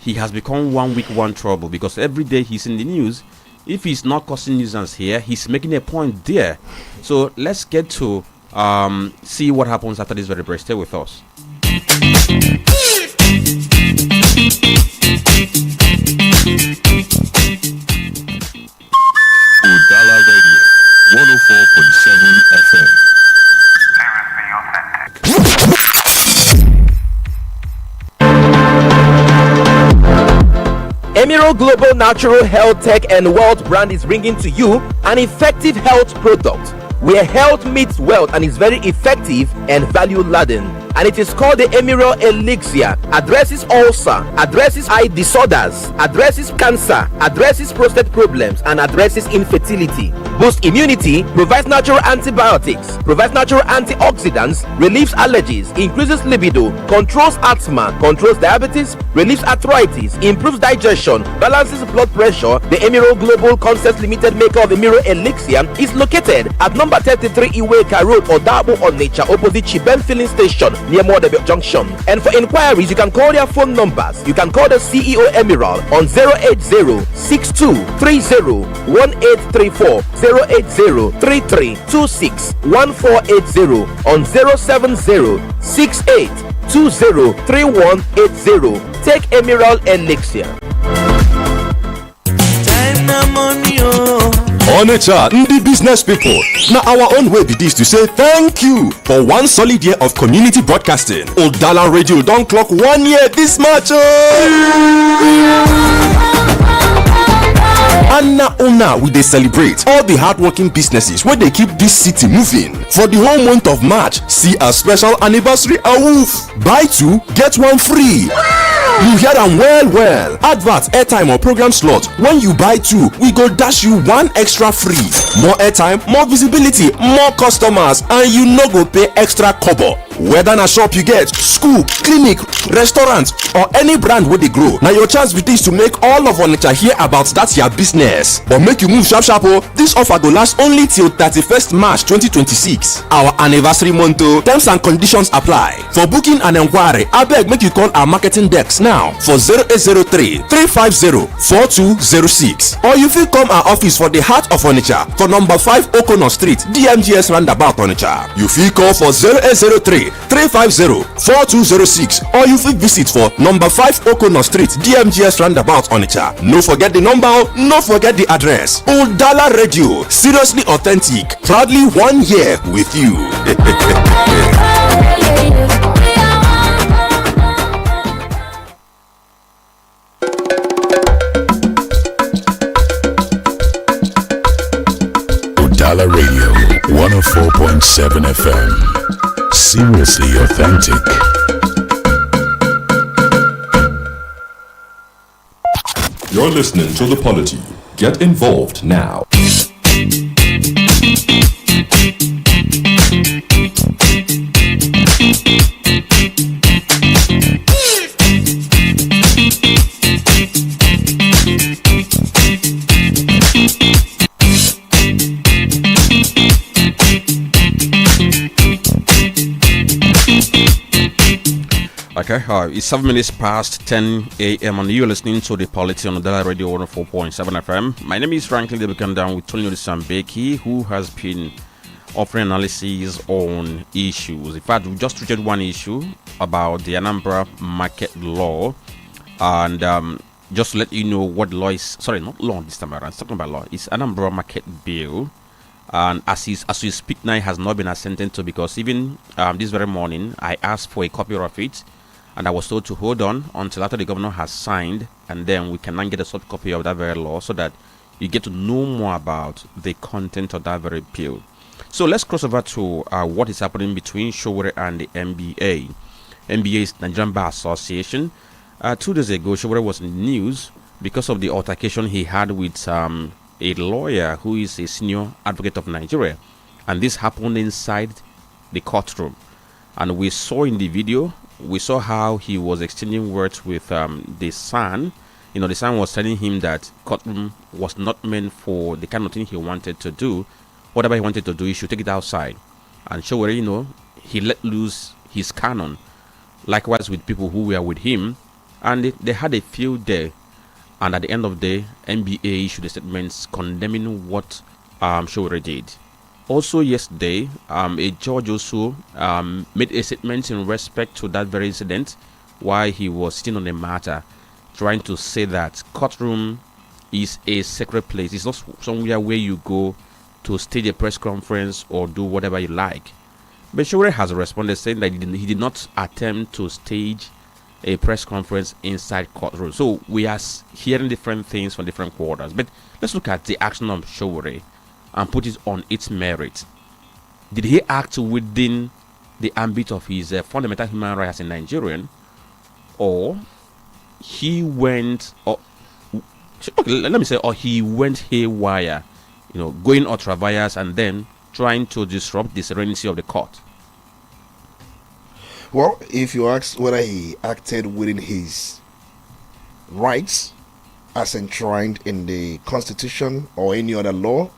he has become 1 week one trouble, because every day he's in the news. If he's not causing nuisance here, he's making a point there. So let's get to see what happens after this very break. Stay with us. Udala Radio, 104.7 FM. Emerald Global Natural Health Tech and Wealth brand is bringing to you an effective health product where health meets wealth and is very effective and value laden. And it is called the Emerald Elixir. Addresses ulcer, addresses eye disorders, addresses cancer, addresses prostate problems, and addresses infertility. Boosts immunity, provides natural antibiotics, provides natural antioxidants, relieves allergies, increases libido, controls asthma, controls diabetes, relieves arthritis, improves digestion, balances blood pressure. The Emerald Global Concepts Limited, maker of Emerald Elixir, is located at number 33 Iweka Road, Odabo, Onitsha, opposite Chibem Filling Station, near Modebe Junction. And for inquiries, you can call their phone numbers. You can call the CEO Emerald on 080-6230-1834, 080-3326-1480, on 070-6820-3180. Take Emerald Elixir. Onitsha, the business people. Now our own way be this to say thank you for 1 solid year of community broadcasting. Udala Radio don't clock 1 year this March. And now we dey celebrate all the hardworking businesses where they keep this city moving. For the whole month of March, see a special anniversary awoof. Buy 2, get 1 free. You hear them well. Advert, airtime or program slot. When you buy 2, we go dash you 1 extra free. More airtime, more visibility, more customers, and you no go pay extra kobo. Whether na shop you get, school, clinic, restaurant, or any brand where they grow. Now your chance with this to make all of Onitsha hear about that your business. But make you move sharp. This offer go last only till 31st March 2026. Our anniversary month. Terms and conditions apply. For booking and inquiry, I beg make you call our marketing desk now for 0803-350-4206. Or you fit come our office for the heart of Onitsha for number 5 Okono Street, DMGS Roundabout, Onitsha. You fit call for 0803-350-4206, or you fit visit for number 5 Okono Street, DMGS Roundabout, Onitsha. No forget the number, no forget the address. Udala Radio, seriously authentic, proudly 1 year with you. Udala Radio, 104.7 FM. Seriously authentic. You're listening to The Polity. Get involved now. Okay, it's 7 minutes past 10 a.m. and you're listening to The Polity on Udala Radio 104.7 FM. My name is Franklin Debukandan with Tony Sambeki, who has been offering analysis on issues. In fact, we just treated one issue about the Anambra market law, and just to let you know what law is, sorry, not law this time around, it's talking about law, it's Anambra market bill. And as we speak now, it has not been assented to, because even this very morning I asked for a copy of it, And I was told to hold on until after the governor has signed, and then we can then get a soft copy of that very law so that you get to know more about the content of that very bill. So let's cross over to what is happening between Showore and the NBA. NBA is Nigerian Bar Association. 2 days ago, Showore was in the news because of the altercation he had with a lawyer who is a senior advocate of Nigeria. And this happened inside the courtroom. And we saw in the video, we saw how he was exchanging words with the son. You know, the son was telling him that courtroom was not meant for the kind of thing he wanted to do. Whatever he wanted to do, he should take it outside. And Showore, you know, he let loose his cannon. Likewise with people who were with him. And they had a field day. And at the end of the day, NBA issued a statement condemning what Showore did. Also yesterday, a judge also made a statement in respect to that very incident while he was sitting on the matter, trying to say that courtroom is a sacred place. It's not somewhere where you go to stage a press conference or do whatever you like. But Showore has responded saying that he did not attempt to stage a press conference inside courtroom. So we are hearing different things from different quarters. But let's look at the action of Showore and put it on its merit. Did he act within the ambit of his fundamental human rights as a Nigerian, or he went, or he went haywire, you know, going ultra vires and then trying to disrupt the serenity of the court? Well, if you ask whether he acted within his rights as enshrined in the Constitution or any other law,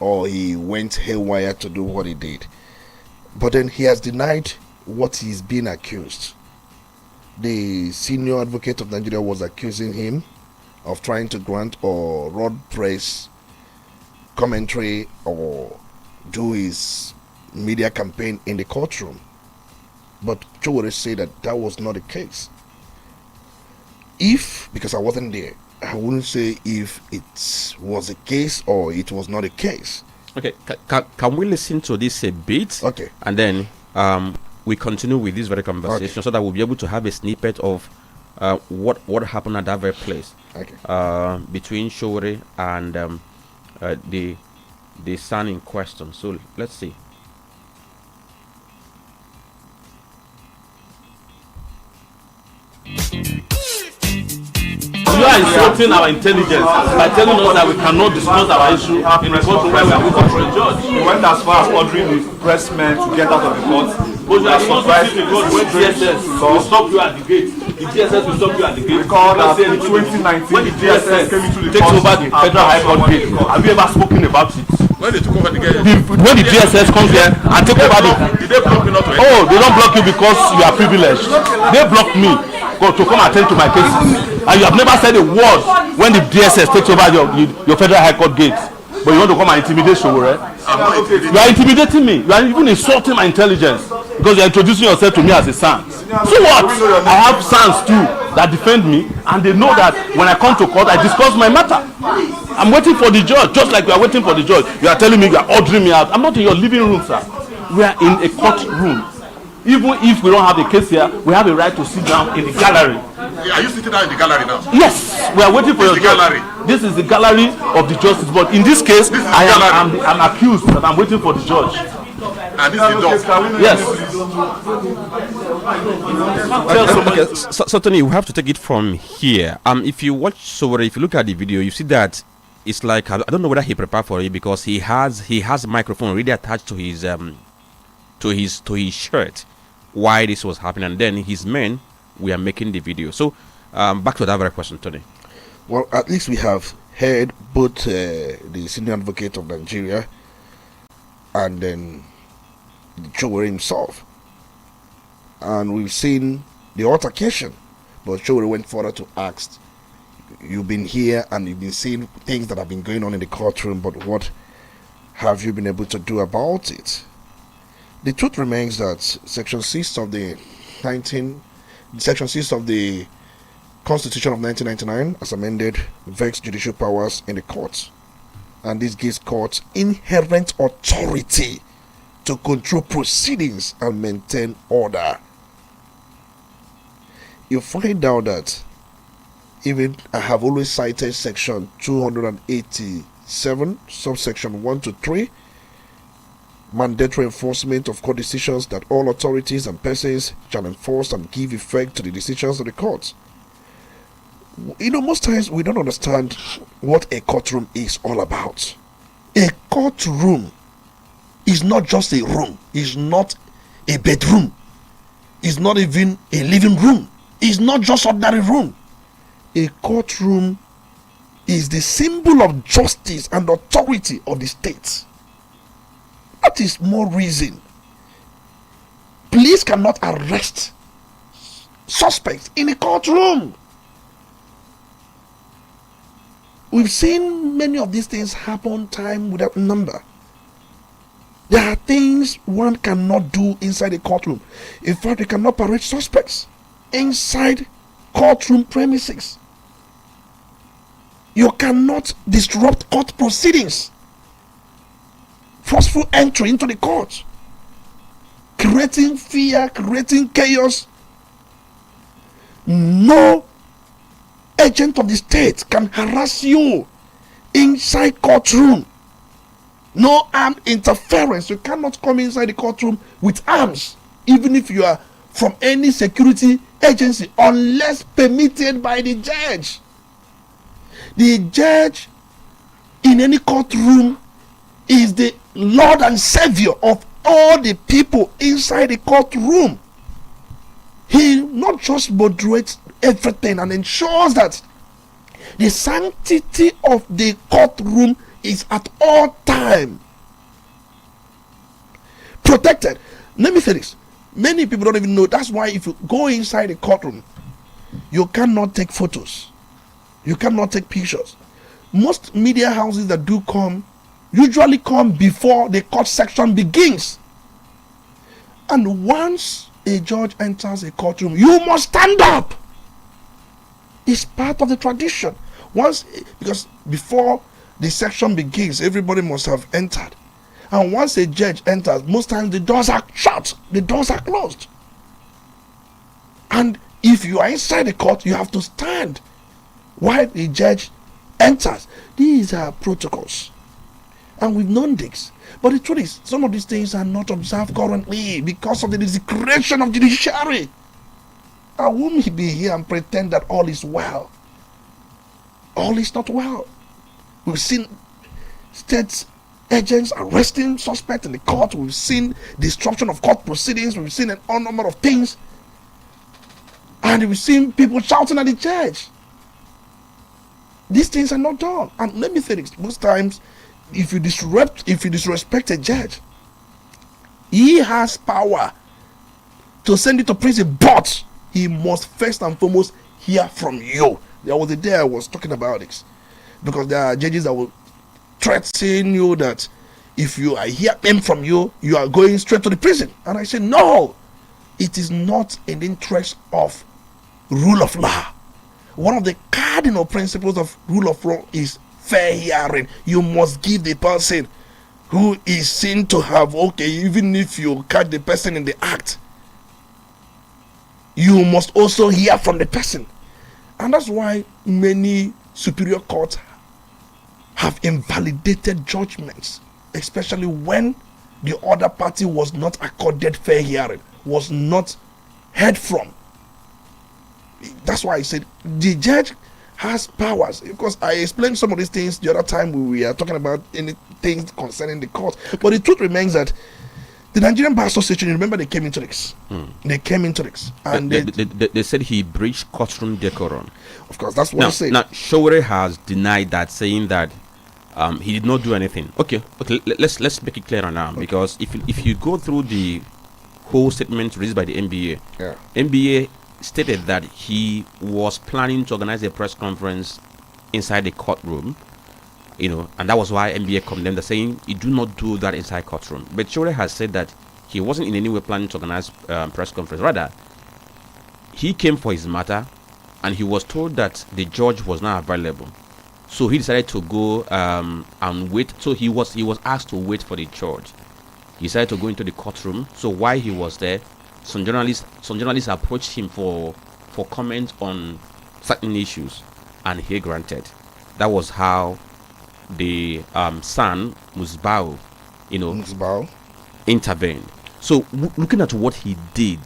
or he went haywire to do what he did, but then he has denied what he's being accused. The senior advocate of Nigeria was accusing him of trying to grant or road press commentary or do his media campaign in the courtroom. But Showore said that was not the case. Because I wasn't there, I wouldn't say if it was a case or it was not a case. Okay, can we listen to this a bit? Okay. And then we continue with this very conversation, so that we'll be able to have a snippet of what happened at that very place. Okay. Between Showore and the son in question. So let's see. You are insulting our intelligence by telling us that we cannot discuss our issue in the court where we are waiting for a judge. We went as far as ordering the pressmen to get out of the court. But you are supposed to go when DSS will stop you at the gate. The DSS will stop you at the gate. Recall that in 2019, when the DSS came into the takes over the Federal High Court gate, have you ever spoken about it? When they took over the gate, When the DSS comes here and take over the... did they block me not to? Oh, they don't block you because you are privileged. They block me to come attend to my cases. And you have never said a word when the DSS takes over your Federal High Court gate. But you want to come and intimidate Showore? You are intimidating me. You are even insulting my intelligence because you are introducing yourself to me as a son. So what? I have sons too that defend me, and they know that when I come to court, I discuss my matter. I'm waiting for the judge, just like you are waiting for the judge. You are telling me you are ordering me out. I'm not in your living room, sir. We are in a courtroom. Even if we don't have a case here, we have a right to sit down in the gallery. Are you sitting down in the gallery now? Yes, we are waiting for your gallery. This is the gallery of the justice, but in this case, I'm accused that I'm waiting for the judge. And this is the door. Yes. Okay, so Tony, we have to take it from here. If you watch Showore, if you look at the video, you see that it's like I don't know whether he prepared for it because he has a microphone really attached to his shirt while this was happening, and then his men were making the video. So back to that very question, Tony. Well, at least we have heard both the senior advocate of Nigeria and then Showore himself, and we've seen the altercation. But Showore went further to ask, you've been here and you've been seeing things that have been going on in the courtroom, but what have you been able to do about it? The truth remains that Section 6 of the Constitution of 1999, as amended, vests judicial powers in the courts, and this gives courts inherent authority to control proceedings and maintain order. you find out that even I have always cited section 287, subsection 1 to 3, mandatory enforcement of court decisions, that all authorities and persons shall enforce and give effect to the decisions of the courts. Most times we don't understand what a courtroom is all about. A courtroom is not just a room, it's not a bedroom, it's not even a living room, it's not just ordinary room. A courtroom is the symbol of justice and authority of the state. That is more reason police cannot arrest suspects in a courtroom. We've seen many of these things happen time without number. There are things one cannot do inside a courtroom. In fact, you cannot parade suspects inside courtroom premises. You cannot disrupt court proceedings. Forceful entry into the court, creating fear, creating chaos. No agent of the state can harass you inside courtroom. No armed interference. You cannot come inside the courtroom with arms, even if you are from any security agency, unless permitted by the judge. The judge in any courtroom is the Lord and Savior of all the people inside the courtroom. He not just moderates everything and ensures that the sanctity of the courtroom is at all time protected. Let me say this. Many people don't even know. That's why if you go inside the courtroom, you cannot take photos. You cannot take pictures. Most media houses that do come usually come before the court section begins. And once a judge enters a courtroom, you must stand up. It's part of the tradition. Because before the section begins, everybody must have entered. And once a judge enters, most times the doors are shut, the doors are closed. And if you are inside the court, you have to stand while the judge enters. These are protocols. And we've known this. But the truth is, some of these things are not observed currently because of the desecration of judiciary. I won't be here and pretend that all is well. All is not well. We've seen state agents arresting suspects in the court. We've seen destruction of court proceedings. We've seen an all number of things. And we've seen people shouting at the judge. These things are not done. And let me say this, most times, if you disrespect a judge, he has power to send you to prison, but he must first and foremost hear from you. There was a day I was talking about this, because there are judges that will threaten you that if you hear them from you, you are going straight to the prison. And I said, no, it is not in the interest of rule of law. One of the cardinal principles of rule of law is fair hearing. You must give the person who is seen to have, even if you catch the person in the act, you must also hear from the person. And that's why many superior courts have invalidated judgments, especially when the other party was not accorded fair hearing, was not heard from. That's why I said the judge has powers, because I explained some of these things the other time we were talking about anything concerning the court. But the truth remains that the Nigerian Bar Association, remember, they came into this. They came into this, and they said he breached courtroom decorum. Of course, that's what I said. Now, Showore has denied that, saying that he did not do anything. Okay, let's make it clearer now, because if you go through the whole statement released by the NBA, NBA stated that he was planning to organize a press conference inside the courtroom, and that was why NBA condemned the saying, you do not do that inside courtroom. But Showore has said that he wasn't in any way planning to organize press conference. Rather, he came for his matter, and he was told that the judge was not available, so he decided to go and wait. So he was asked to wait for the judge. He decided to go into the courtroom. So while he was there, some journalists approached him for for comment on certain issues, and he granted. That was how the son Musbao, intervened. So looking at what he did,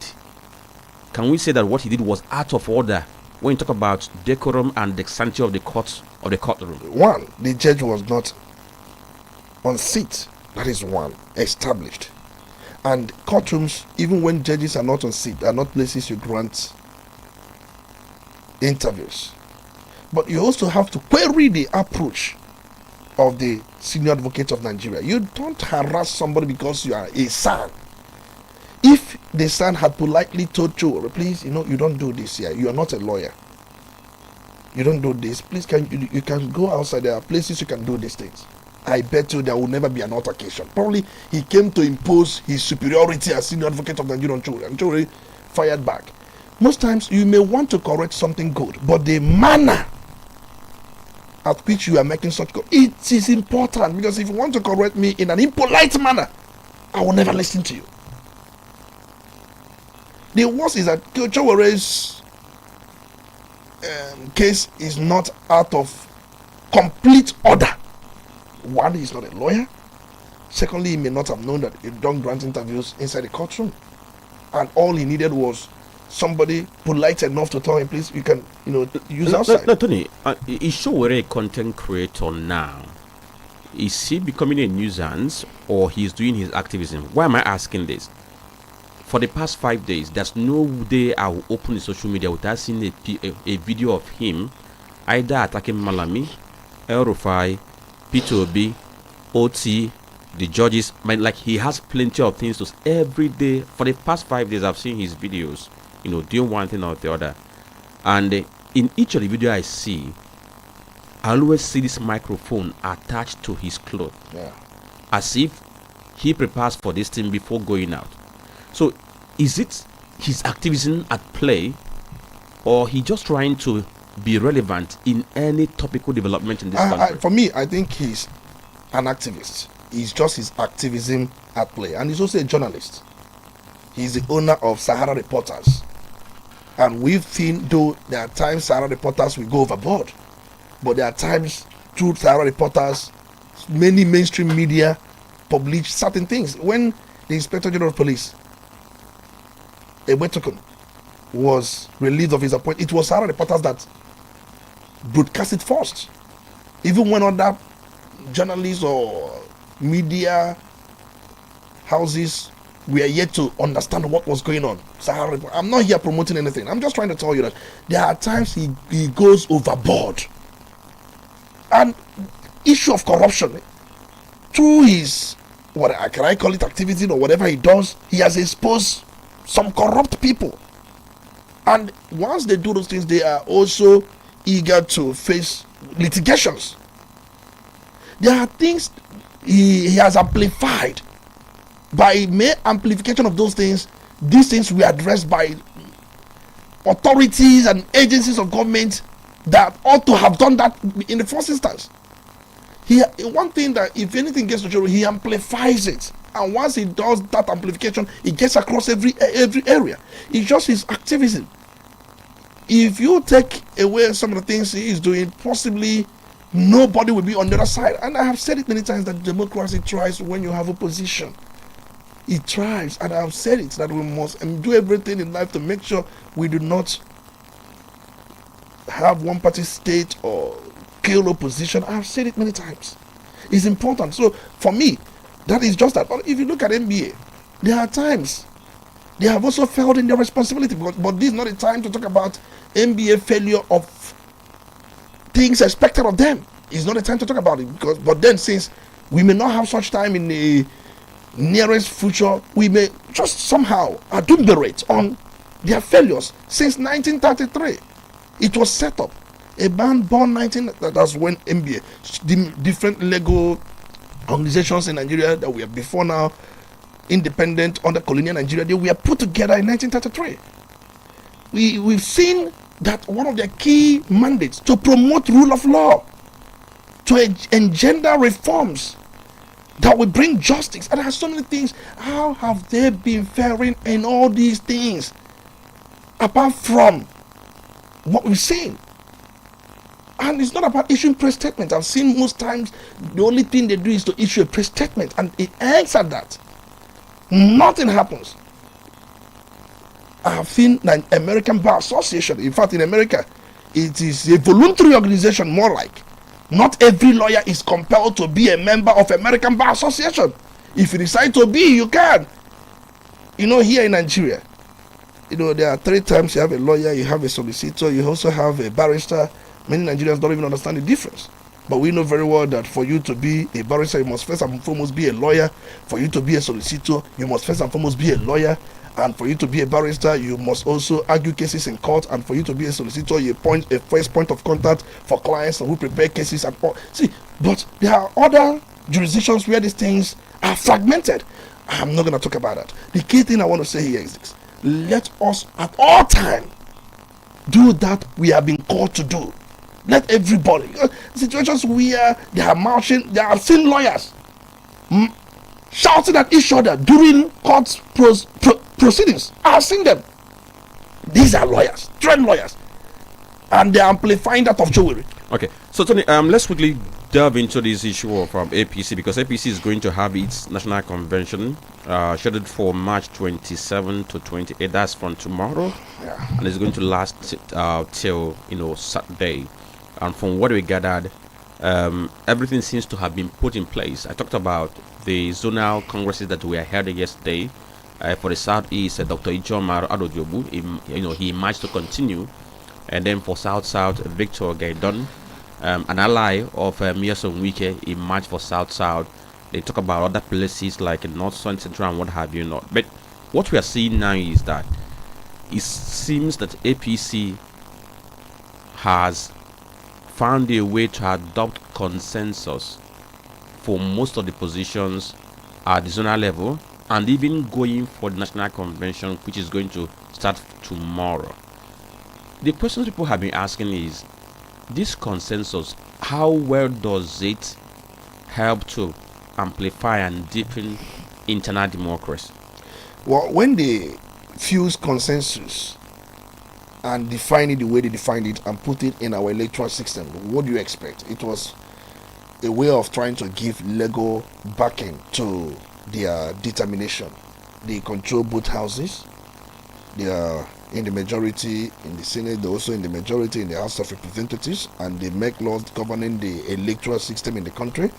can we say that what he did was out of order when you talk about decorum and the sanctity of the courtroom? One, the judge was not on seat. That is one, established. And courtrooms, even when judges are not on seat, are not places you grant interviews. But you also have to query the approach of the senior advocate of Nigeria. You don't harass somebody because you are a son. If the son had politely told you, please, you don't do this here. You are not a lawyer. You don't do this. Please, you can go outside. There are places you can do these things. I bet you there will never be an altercation. Probably he came to impose his superiority as senior advocate of Nigerian children. And children fired back. Most times you may want to correct something good, but the manner at which you are making such it is important, because if you want to correct me in an impolite manner, I will never listen to you. The worst is that Kyochowere's case is not out of complete order. One, he's not a lawyer. Secondly, he may not have known that you don't grant interviews inside the courtroom, and all he needed was somebody polite enough to tell him, please, you can use outside. No, Tony, is Showore a content creator now? Is he becoming a nuisance, or he's doing his activism? Why am I asking this? For the past 5 days, there's no day I will open the social media without seeing a video of him either attacking Malami, El Rufai, P2B, OT, the judges. Like, he has plenty of things to say every day. For the past 5 days, I've seen his videos, doing one thing or the other. And in each of the videos I see, I always see this microphone attached to his clothes. Yeah. As if he prepares for this thing before going out. So, is it his activism at play, or he just trying to be relevant in any topical development in this country? For me, I think he's an activist. It's just his activism at play. And he's also a journalist. He's the owner of Sahara Reporters. And we've seen, though, there are times Sahara Reporters will go overboard. But there are times through Sahara Reporters, many mainstream media publish certain things. When the Inspector General of Police, Ewetokun, was relieved of his appointment, it was Sahara Reporters that broadcast it first. Even when other journalists or media houses were yet to understand what was going on. Sahara, I'm not here promoting anything. I'm just trying to tell you that there are times he goes overboard. And issue of corruption, through his, can I call it activity or whatever he does, he has exposed some corrupt people. And once they do those things, they are also eager to face litigations. There are things he has amplified. By mere amplification of those things, these things were addressed by authorities and agencies of government that ought to have done that in the first instance. One thing that, if anything gets to show, he amplifies it. And once he does that amplification, it gets across every area. It's just his activism. If you take away some of the things he is doing, possibly nobody will be on the other side. And I have said it many times that democracy thrives when you have opposition. It thrives, and I have said it, that we must do everything in life to make sure we do not have one party state or kill opposition. I have said it many times. It's important. So for me, that is just that. But if you look at NBA, there are times they have also failed in their responsibility. But this is not a time to talk about NBA failure of things expected of them. It's not a time to talk about it. But then, since we may not have such time in the nearest future, we may just somehow adumbrate on their failures. Since 1933, it was set up. A man born that's when NBA, the different Lego organizations in Nigeria that were before now independent under colonial Nigeria, they were put together in 1933. We've seen that one of their key mandates to promote rule of law, to engender reforms that will bring justice. And there are so many things. How have they been faring in all these things? Apart from what we've seen. And it's not about issuing press statements. I've seen most times the only thing they do is to issue a press statement, and it ends at that. Nothing happens. I've seen the American Bar Association. In fact, in America, it is a voluntary organization, more like. Not every lawyer is compelled to be a member of American Bar Association. If you decide to be, you can. Here in Nigeria, there are 3 times you have a lawyer, you have a solicitor, you also have a barrister. Many Nigerians don't even understand the difference. But we know very well that for you to be a barrister, you must first and foremost be a lawyer. For you to be a solicitor, you must first and foremost be a lawyer. And for you to be a barrister, you must also argue cases in court. And for you to be a solicitor, you appoint a first point of contact for clients who prepare cases and all. See, but there are other jurisdictions where these things are fragmented. I'm not going to talk about that. The key thing I want to say here is this: let us at all time do that we have been called to do. Let everybody, situations where they are marching, they are seen lawyers shouting at each other during court proceedings. I've seen them. These are lawyers, trained lawyers, and they are amplifying that of Joweri. Okay, so Tony, let's quickly delve into this issue of APC, because APC is going to have its national convention scheduled for March 27 to 28. That's from tomorrow, and it's going to last till Saturday. And from what we gathered, everything seems to have been put in place. I talked about the zonal congresses that were held yesterday. For the Southeast, Dr. Ijomar Adojobu, he emerged to continue. And then for South, Victor Gaidon, an ally of Mieson Wike, emerged for South. They talk about other places like North, Central, and what have you not. But what we are seeing now is that it seems that APC has found a way to adopt consensus for most of the positions at the zonal level, and even going for the national convention, which is going to start tomorrow. The question people have been asking is, this consensus, how well does it help to amplify and deepen internal democracy? Well, when they fuse consensus and define it the way they defined it and put it in our electoral system, what do you expect? It was a way of trying to give legal backing to their determination. They control both houses. They are in the majority in the Senate, they're also in the majority in the House of Representatives, and they make laws governing the electoral system in the country,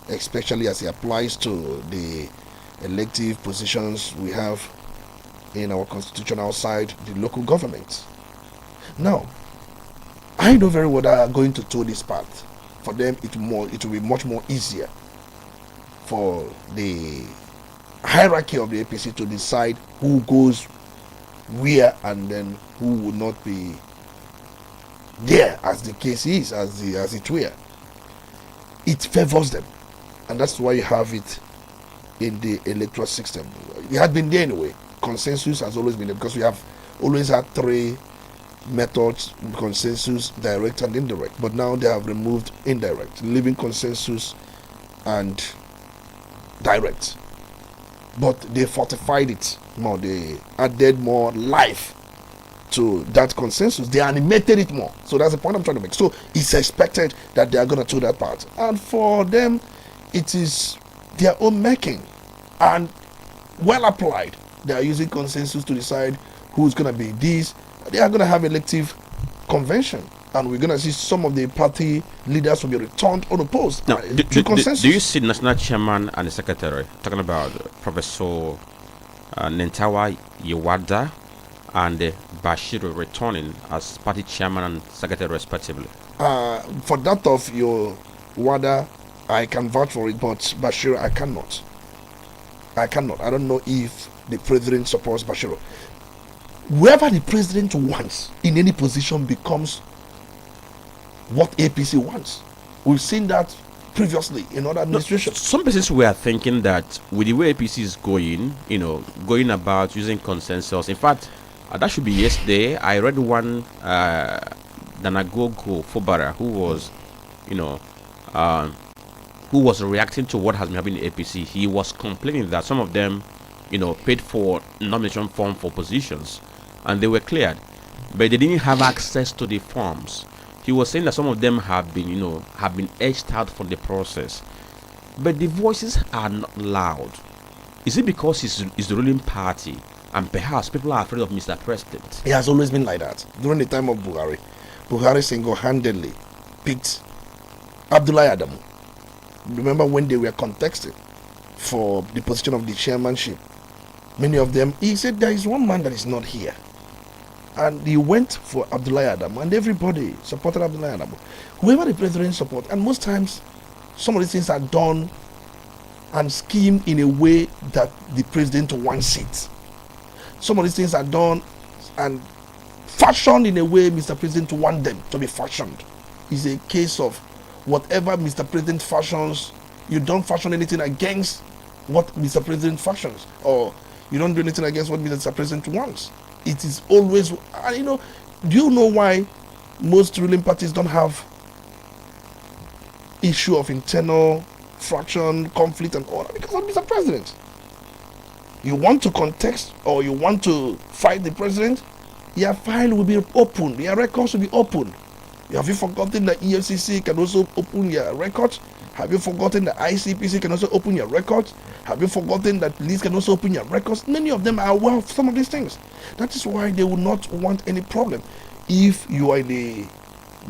especially as it applies to the elective positions we have in our constitution outside the local government. Now, I know very well that I'm going to toe this path. For them, it will be much more easier for the hierarchy of the APC to decide who goes where and then who will not be there, as the case is, as it were. It favors them, and that's why you have it in the electoral system. It had been there anyway. Consensus has always been there because we have always had 3 methods: consensus, direct, and indirect. But now they have removed indirect, leaving consensus and direct. But they fortified it more. They added more life to that consensus. They animated it more. So that's the point I'm trying to make. So it's expected that they are going to do that part. And for them, it is their own making and well applied. They are using consensus to decide who's going to be this. They are going to have elective convention, and we're going to see some of the party leaders will be returned unopposed. Now, consensus. Do you see the national chairman and the secretary, talking about Professor Nentawa Yewada and Bashiru, returning as party chairman and secretary respectively? For that of Yewada, I can vouch for it, but Bashiru, I cannot. I don't know if the president supports Bashiru. Whoever the president wants in any position becomes what APC wants. We've seen that previously in other administrations. Some places we are thinking that with the way APC is going about using consensus. In fact, that should be yesterday. I read one Danagogo Fobara who was reacting to what has been happening in APC. He was complaining that some of them, paid for nomination form for positions, and they were cleared. but they didn't have access to the forms. He was saying that some of them have been, have been edged out from the process. But the voices are not loud. Is it because he's the ruling party and perhaps people are afraid of Mr. President? It has always been like that. During the time of Buhari, Buhari single-handedly picked Abdullah Adamu. Remember when they were contesting for the position of the chairmanship? Many of them, he said there is one man that is not here. And he went for Abdullah Adamu, and everybody supported Abdullah Adamu. Whoever the president support, and most times some of these things are done and schemed in a way that the president wants it. Some of these things are done and fashioned in a way Mr. President wants them to be fashioned. It's a case of whatever Mr. President fashions, you don't fashion anything against what Mr. President fashions, or you don't do anything against what Mr. President wants. It is always, do you know why most ruling parties don't have issue of internal fraction, conflict, and order? Because of Mr. President. You want to contest or you want to fight the president, your file will be open, your records will be open. Have you forgotten that EFCC can also open your records? Have you forgotten that ICPC can also open your records? Have you forgotten that police can also open your records? Many of them are aware of some of these things. That is why they will not want any problem. If you are in a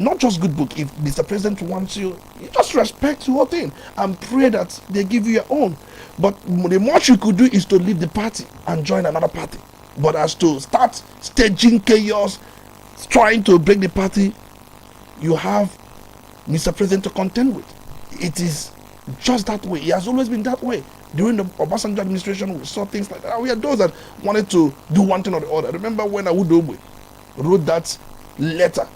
not just good book, if Mr. President wants you, you just respect the whole thing and pray that they give you your own. But the most you could do is to leave the party and join another party. But as to start staging chaos, trying to break the party, you have Mr. President to contend with. It is just that way. It has always been that way. During the Obasanjo administration, we saw things like that. We had those that wanted to do one thing or the other. Remember when Awudogbe wrote that letter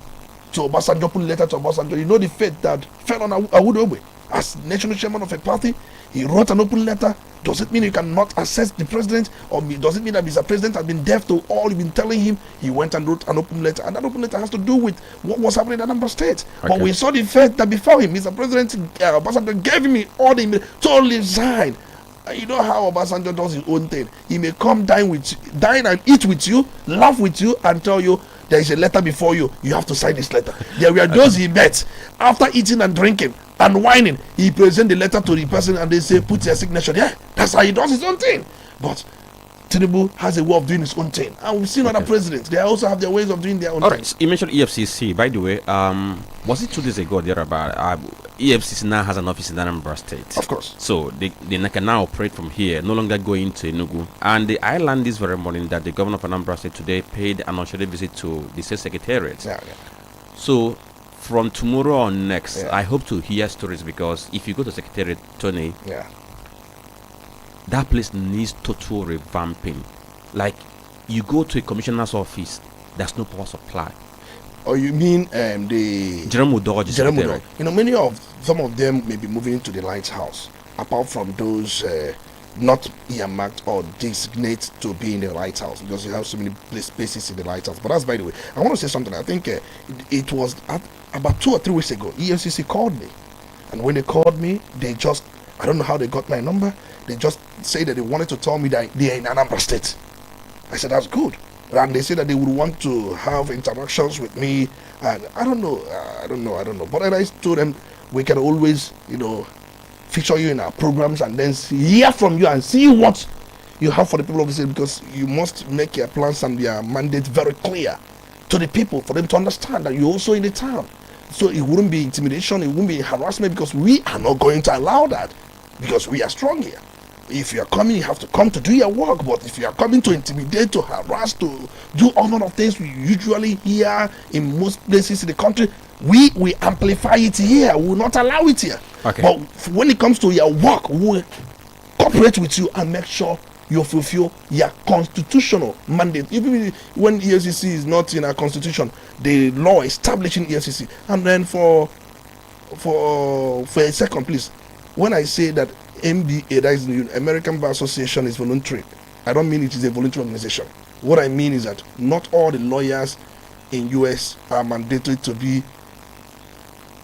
to Obasanjo, put letter to Obasanjo. You know the fate that fell on Awudogbe as national chairman of a party. He wrote an open letter. Does it mean you cannot assess the president? Or does it mean that Mr. President has been deaf to all you've been telling him? He went and wrote an open letter. And that open letter has to do with what was happening in Anambra State. Okay. But we saw the fact that before him, Mr. President Obasanjo gave him all the to resign. You know how Obasanjo does his own thing. He may come dine and eat with you, laugh with you, and tell you there is a letter before you. You have to sign this letter. There were those he met after eating and drinking and whining. He present the letter to the person and they say, put your signature there. That's how he does his own thing. But Tinubu has a way of doing his own thing. And we've seen other presidents. They also have their ways of doing their own thing. Right. You mentioned EFCC. By the way, was it 2 days ago there about EFCC now has an office in Anambra State? Of course. So they can now operate from here, no longer going to Enugu. And the island this very morning that the governor of Anambra State today paid an unscheduled visit to the state secretariat. Yeah. So from tomorrow on next, I hope to hear stories, because if you go to Secretariat, Tony, that place needs total revamping. Like, you go to a commissioner's office, there's no power supply. Or you mean the Jerome Dodge? Some of them may be moving into the lighthouse, apart from those not earmarked or designate to be in the lighthouse, because you have so many spaces in the lighthouse. But that's by the way. I want to say something. I think it was about 2 or 3 weeks ago, EFCC called me. And when they called me, I don't know how they got my number. They just say that they wanted to tell me that they are in Anambra State. I said, that's good. And they said that they would want to have interactions with me. And I don't know. But then I told them, we can always, feature you in our programs and then hear from you and see what you have for the people of the state, because you must make your plans and your mandate very clear to the people for them to understand that you're also in the town. So it wouldn't be intimidation, it wouldn't be harassment, because we are not going to allow that, because we are strong here. If you are coming, you have to come to do your work. But if you are coming to intimidate, to harass, to do all manner of things we usually hear in most places in the country, we amplify it here. We will not allow it here. Okay. But when it comes to your work, we will cooperate with you and make sure you fulfill your constitutional mandate. Even when EFCC is not in our constitution, the law establishing EFCC. And then for a second, please, when I say that MBA, that is the American Bar Association, is voluntary, I don't mean it is a voluntary organization. What I mean is that not all the lawyers in US are mandated to be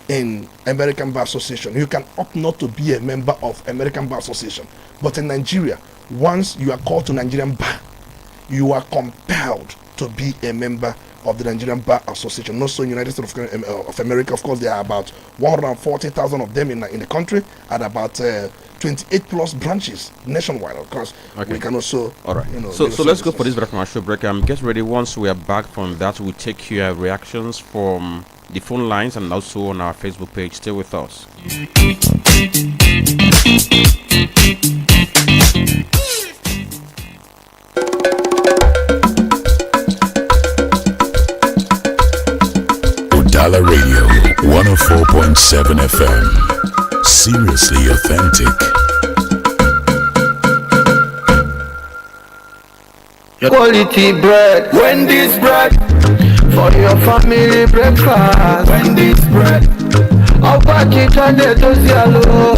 in American Bar Association. You can opt not to be a member of American Bar Association. But in Nigeria, once you are called to Nigerian Bar, you are compelled to be a member of the Nigerian Bar Association. Also in United States of America, of course, there are about 140,000 of them in the country, and about 28 plus branches nationwide. Of course, we can also. All right. So let's go for this very commercial break. Get ready. Once we are back from that, we'll take your reactions from the phone lines and also on our Facebook page. Stay with us. Udala Radio 104.7 FM. Seriously authentic. Quality bread, Wendy's bread. For your family breakfast, Wendy's bread.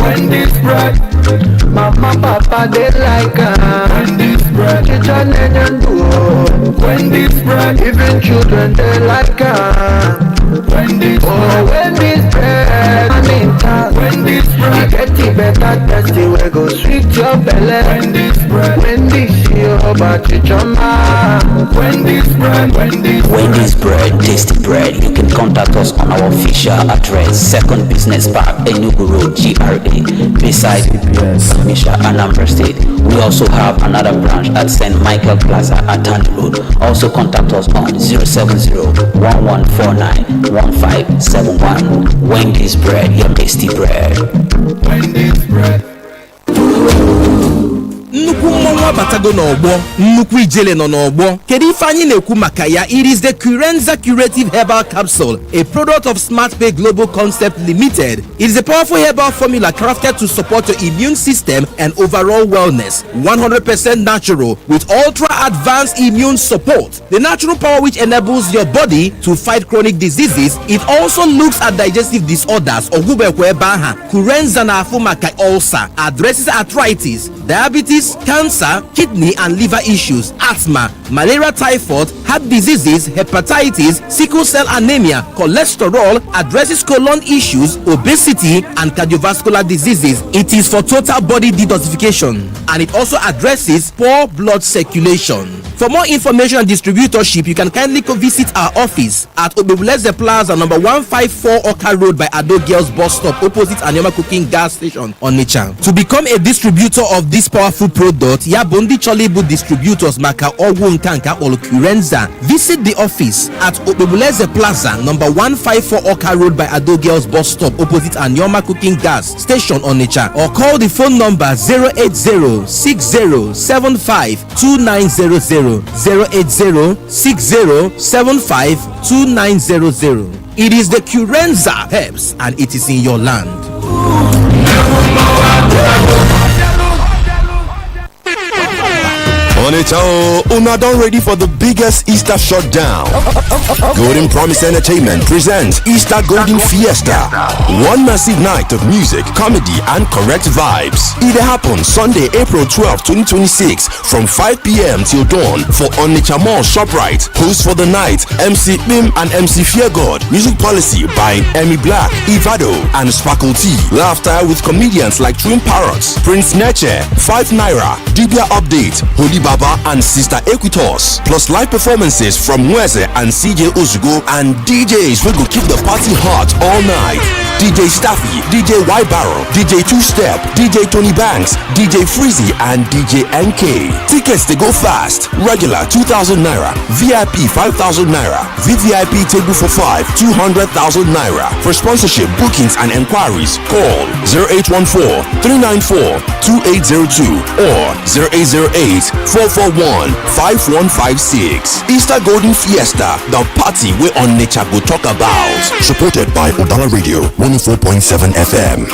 Wendy's bread. Mama, papa, they like Wendy's bread. Wendy's bread. Even children, they like Wendy's bread. Wendy's bread. Wendy's bread. Get it better, tasty, we go sweet your belly. Wendy's bread. Wendy's your bachichama. Wendy's bread. Wendy's bread, tasty bread. You can contact us on our official address, Second Business Park, Enugu Road, GRA, beside Misha, Anambra State. We also have another branch at St. Michael Plaza at Tandy Road. Also contact us on 070-1149-1571. Wendy's bread, your tasty bread. Wendy's bread. nnukwu mmọnwụ abatago n'ọgbọ, nnukwu ijele nọ n'ọgbọ. Kedu ife anyị na-ekwu maka ya? It is the Curenza Curative Herbal Capsule, a product of SmartPay Global Concept Limited. It is a powerful herbal formula crafted to support your immune system and overall wellness. 100% natural with ultra advanced immune support. The natural power which enables your body to fight chronic diseases. It also looks at digestive disorders. Curenza na afu maka ulcer, addresses arthritis, diabetes, cancer, kidney and liver issues, asthma, malaria, typhoid, heart diseases, hepatitis, sickle cell anemia, cholesterol, addresses colon issues, obesity and cardiovascular diseases. It is for total body detoxification, and it also addresses poor blood circulation. For more information and distributorship, you can kindly visit our office at Obebuleze Plaza, number 154 Oka Road by Ado Girls Bus Stop, opposite Anyama Cooking Gas Station, Onitsha. To become a distributor of this powerful product, Yabundi Cholibu Distributors Maka Owu Nkanka or Curenza. Visit the office at Obebuleze Plaza, number 154 Oka Road by Ado Girls Bus Stop, opposite Anyama Cooking Gas Station, Onitsha, or call the phone number 080-6075-2900. 080-6075-2900. It is the Curenza Herbs and it is in your land. Onitsha, una don ready for the biggest Easter shutdown. Golden Promise Entertainment presents Easter Golden Fiesta. One massive night of music, comedy and correct vibes. It happens Sunday, April 12, 2026 from 5 p.m. till dawn for Onitsha Mall ShopRite. Host for the night, MC Bim and MC Feargod. Music policy by Emmy Black, Ivado and Sparkle T. Laughter with comedians like Twin Parrots, Prince Neche, 5 Naira, Dibia Update, Holy Baba and Sister Equitos, plus live performances from Mweze and CJ Ozugo, and DJs will go keep the party hot all night. DJ Staffy, DJ Y Barrow, DJ Two Step, DJ Tony Banks, DJ Freezy and DJ NK. Tickets they go fast. Regular 2,000 Naira, VIP 5,000 Naira, VVIP table for 5, 200,000 Naira. For sponsorship, bookings and enquiries, call 0814-394-2802 or 0808-441-5156. Easter Golden Fiesta, the party we on nature go talk about. Supported by Udala Radio 104.7 FM.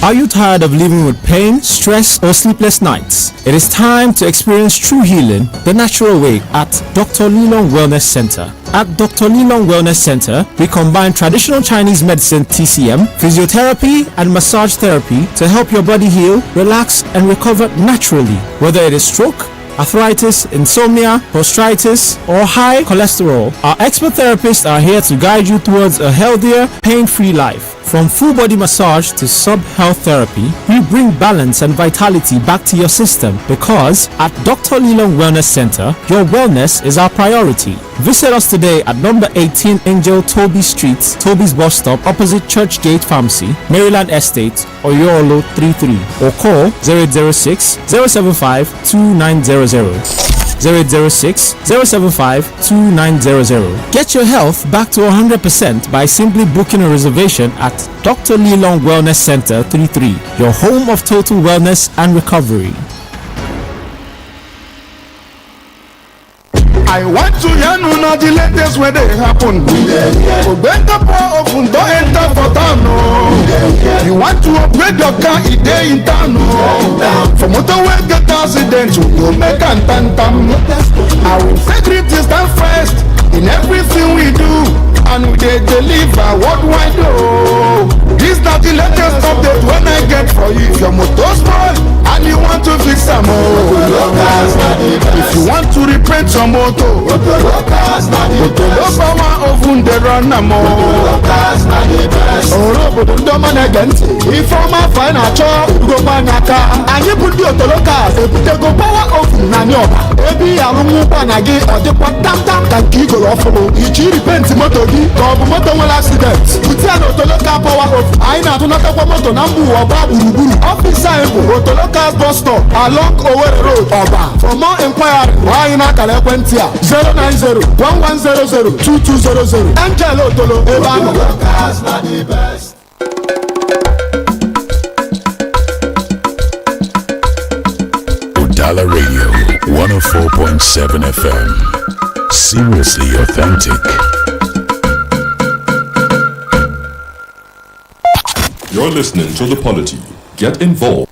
Are you tired of living with pain, stress, or sleepless nights? It is time to experience true healing the natural way at Dr. Lilong Wellness Center. At Dr. Lilong Wellness Center, we combine traditional Chinese medicine TCM, physiotherapy, and massage therapy to help your body heal, relax, and recover naturally. Whether it is stroke, arthritis, insomnia, prostatitis, or high cholesterol, our expert therapists are here to guide you towards a healthier, pain-free life. From full body massage to sub-health therapy, we bring balance and vitality back to your system because at Dr. Lilong Wellness Center, your wellness is our priority. Visit us today at number 18 Angel Toby Street, Toby's bus stop opposite Church Gate Pharmacy, Maryland Estate, Oyolo 33 or call 0806 075 2900. 0806 075 2900. Get your health back to 100% by simply booking a reservation at Dr. Lilong Wellness Center 33, your home of total wellness and recovery. I want to hear no the latest where they happen. When the poor open don't enter for town. You want to upgrade your car, it day in town. For motorway get accident, you make an tantam. Our integrity stand first in everything we do, and we dey deliver worldwide. This not the latest update when I get for you. If your motor spoil and you want to fix some more, if you want to repaint some motor, Udala power oven dey run am more. Orobodo ndoma negenti, ifeoma fine achọ ugoma n'aka. Anyị bụ ndị Udala ebutego power oven na nyoba. Ebi arụmụkwa na gị ọ dịkwa tamtam ka nke igoro ọfụrụ. Iji repaint moto gị ka ọ bụ moto nwere accident. Bute ya na Udala power oven. Anyị na-atụnatakwa moto na mba ọba gburugburu. Ọfịs anyị bụ Udala bus stop along Owerri Road, Ọba. For more inquiry, gwa anyị n'akara ekwentị a 090-1100-2200. Angel Otolo ebe ahụ. Udala Radio 104.7 FM. Seriously authentic. You're listening to The Polity. Get involved.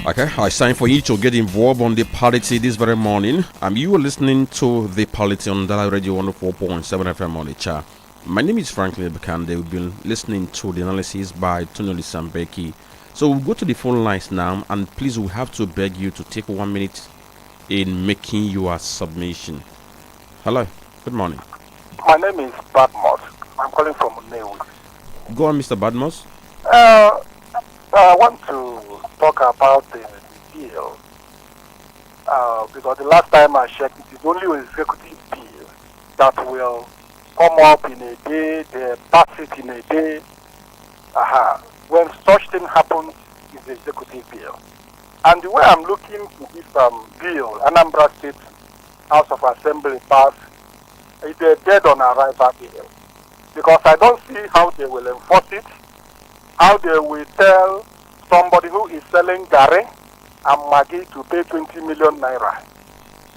Okay, it's time for you to get involved on the Polity this very morning. You are listening to the Polity on Udala Radio 104.7 FM Onitsha. My name is Franklin Bekande. We've been listening to the analysis by Tonoli Sambeki. So we'll go to the phone lines now, and please, we have to beg you to take 1 minute in making your submission. Hello, good morning. My name is Badmos. I'm calling from Newi. Go on, Mr. Badmos. I want to talk about the bill because the last time I checked, it is only an executive bill that will come up in a day, they pass it in a day. When such thing happens, it's the executive bill. And the way I'm looking to this bill, Anambra State House of Assembly passed, it's a dead on arrival bill. Because I don't see how they will enforce it, how they will tell somebody who is selling Gary and Maggi to pay 20 million naira.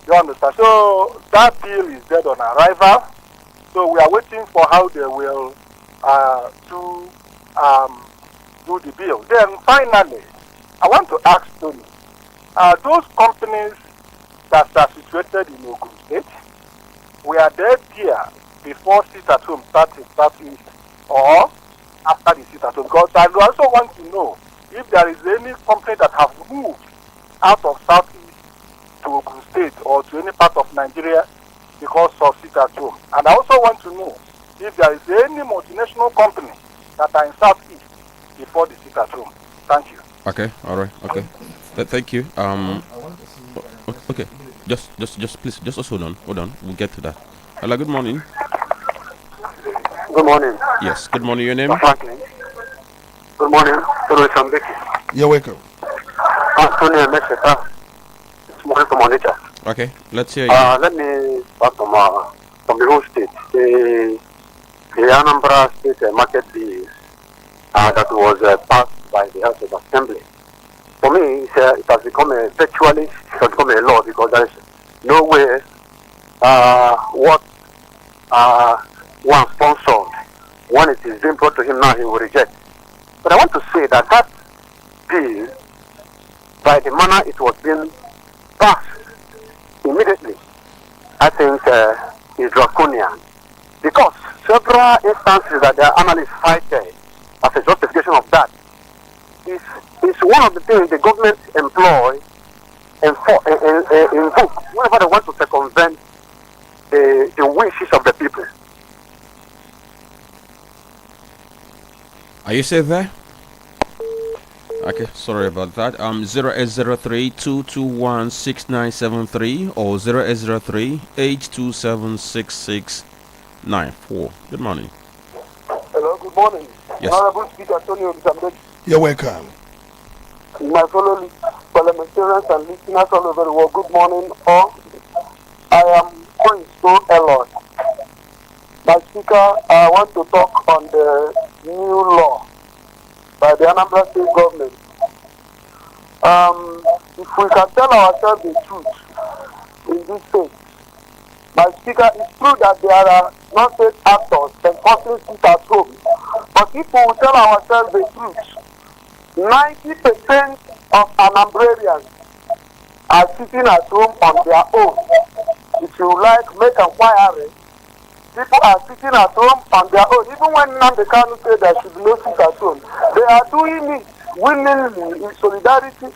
You understand? So that bill is dead on arrival. So we are waiting for how they will do the bill. Then finally, I want to ask Tony, those companies that are situated in Ogun State, were they there before sit at home started or after the sit at home? Because I also want to know if there is any company that have moved out of Southeast to Ogun State or to any part of Nigeria because of sit at home. And I also want to know if there is any multinational company that are in Southeast before the sit at home. Thank you. Okay, all right, okay. Thank you. Okay, just please, just hold on. We'll get to that. Hello, good morning. Good morning. Yes, good morning. Your name? Franklin. Good morning. You're welcome. Anthony Mesheta. It's morning from Onitsha. Okay, let's hear you. Let me start from the whole state. The Anambra State market bill that was passed by the House of Assembly. For me, it has become a law because there is no way what one sponsored, when it is being brought to him now, he will reject. But I want to say that bill, by the manner it was being passed immediately, I think is draconian. Because several instances that the analysts cited as a justification of that is one of the things the government employ and invoke whenever they want to circumvent you still there? Okay, sorry about that. 0803-221-6973 or 0803-827-6694. Good morning. Hello, good morning. Yes. Honorable Speaker Antonio Bisambek, You're welcome. my fellow parliamentarians and listeners all over the world, good morning. All. I am going so Elon. My speaker, I want to talk on the new law by the Anambra State government. If we can tell ourselves the truth in this state, my speaker, it's true that there are non-state actors enforcing sit at home, but if we will tell ourselves the truth, 90% of Anambrarians are sitting at home on their own. If you like, make inquiry. People are sitting at home on their own. Even when Nnamdi Kanu said there should be no sit at home, they are doing it willingly in solidarity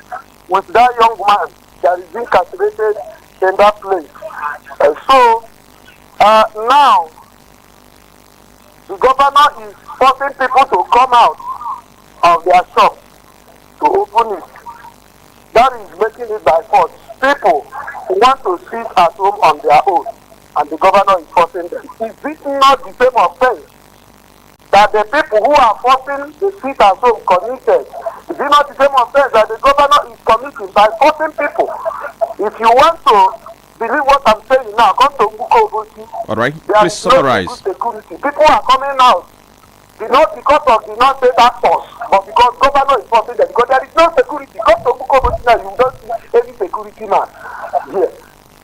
with that young man that is incarcerated in that place. Now, the governor is forcing people to come out of their shop to open it. That is making it by force. People who want to sit at home on their own, and the governor is forcing them. Is it not the same offense that the people who are forcing the sit at home committed? Is it not the same offense that the governor is committing by forcing people? If you want to believe what I'm saying now, come to Mbuko Obosi. All right, please summarize. Security. People are coming out, not because of the non-state actors, but because governor is forcing them. Because there is no security. Come to Mbuko Obosi now, you don't see any security man here.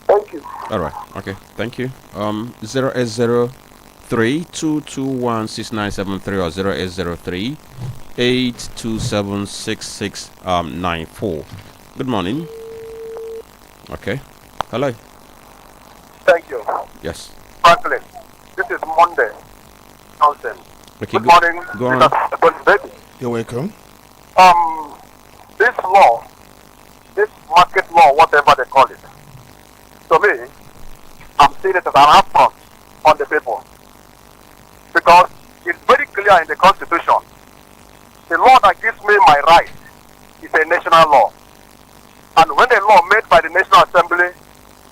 Thank you. All right. Okay. Thank you. 0803-221-6973 or 0803-827-6694. Good morning. Okay. Hello. Thank you. Yes. Franklin, this is Monday. Nonsense. Okay, Good morning. Go on. Baby. You're welcome. This law, this market law, whatever they call it, to me, I'm seeing it as an affront on the people. Because it's very clear in the Constitution. The law that gives me my right is a national law. And when a law made by the National Assembly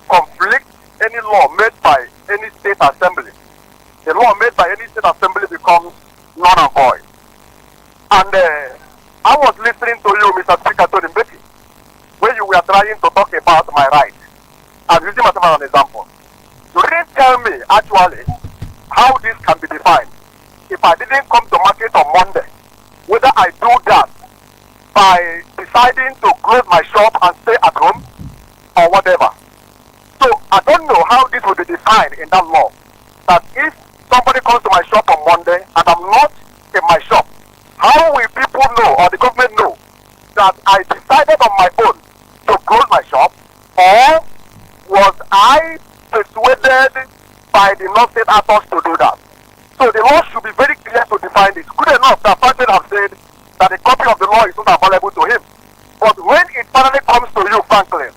conflicts any law made by any state assembly, the law made by any state assembly becomes null and void. And I was listening to you, Mr. Speaker Tony Mbeki, when you were trying to talk about my right. I'm using myself as an example. You didn't tell me, actually, how this can be defined. If I didn't come to market on Monday, whether I do that by deciding to close my shop and stay at home, or whatever. So, I don't know how this will be defined in that law. That if somebody comes to my shop on Monday, and I'm not in my shop, how will people know, or the government know, that I decided on my own to close my shop, or was I persuaded by the non-state actors to do that? So the law should be very clear to define this. Good enough that Franklin have said that a copy of the law is not available to him. But when it finally comes to you, Franklin,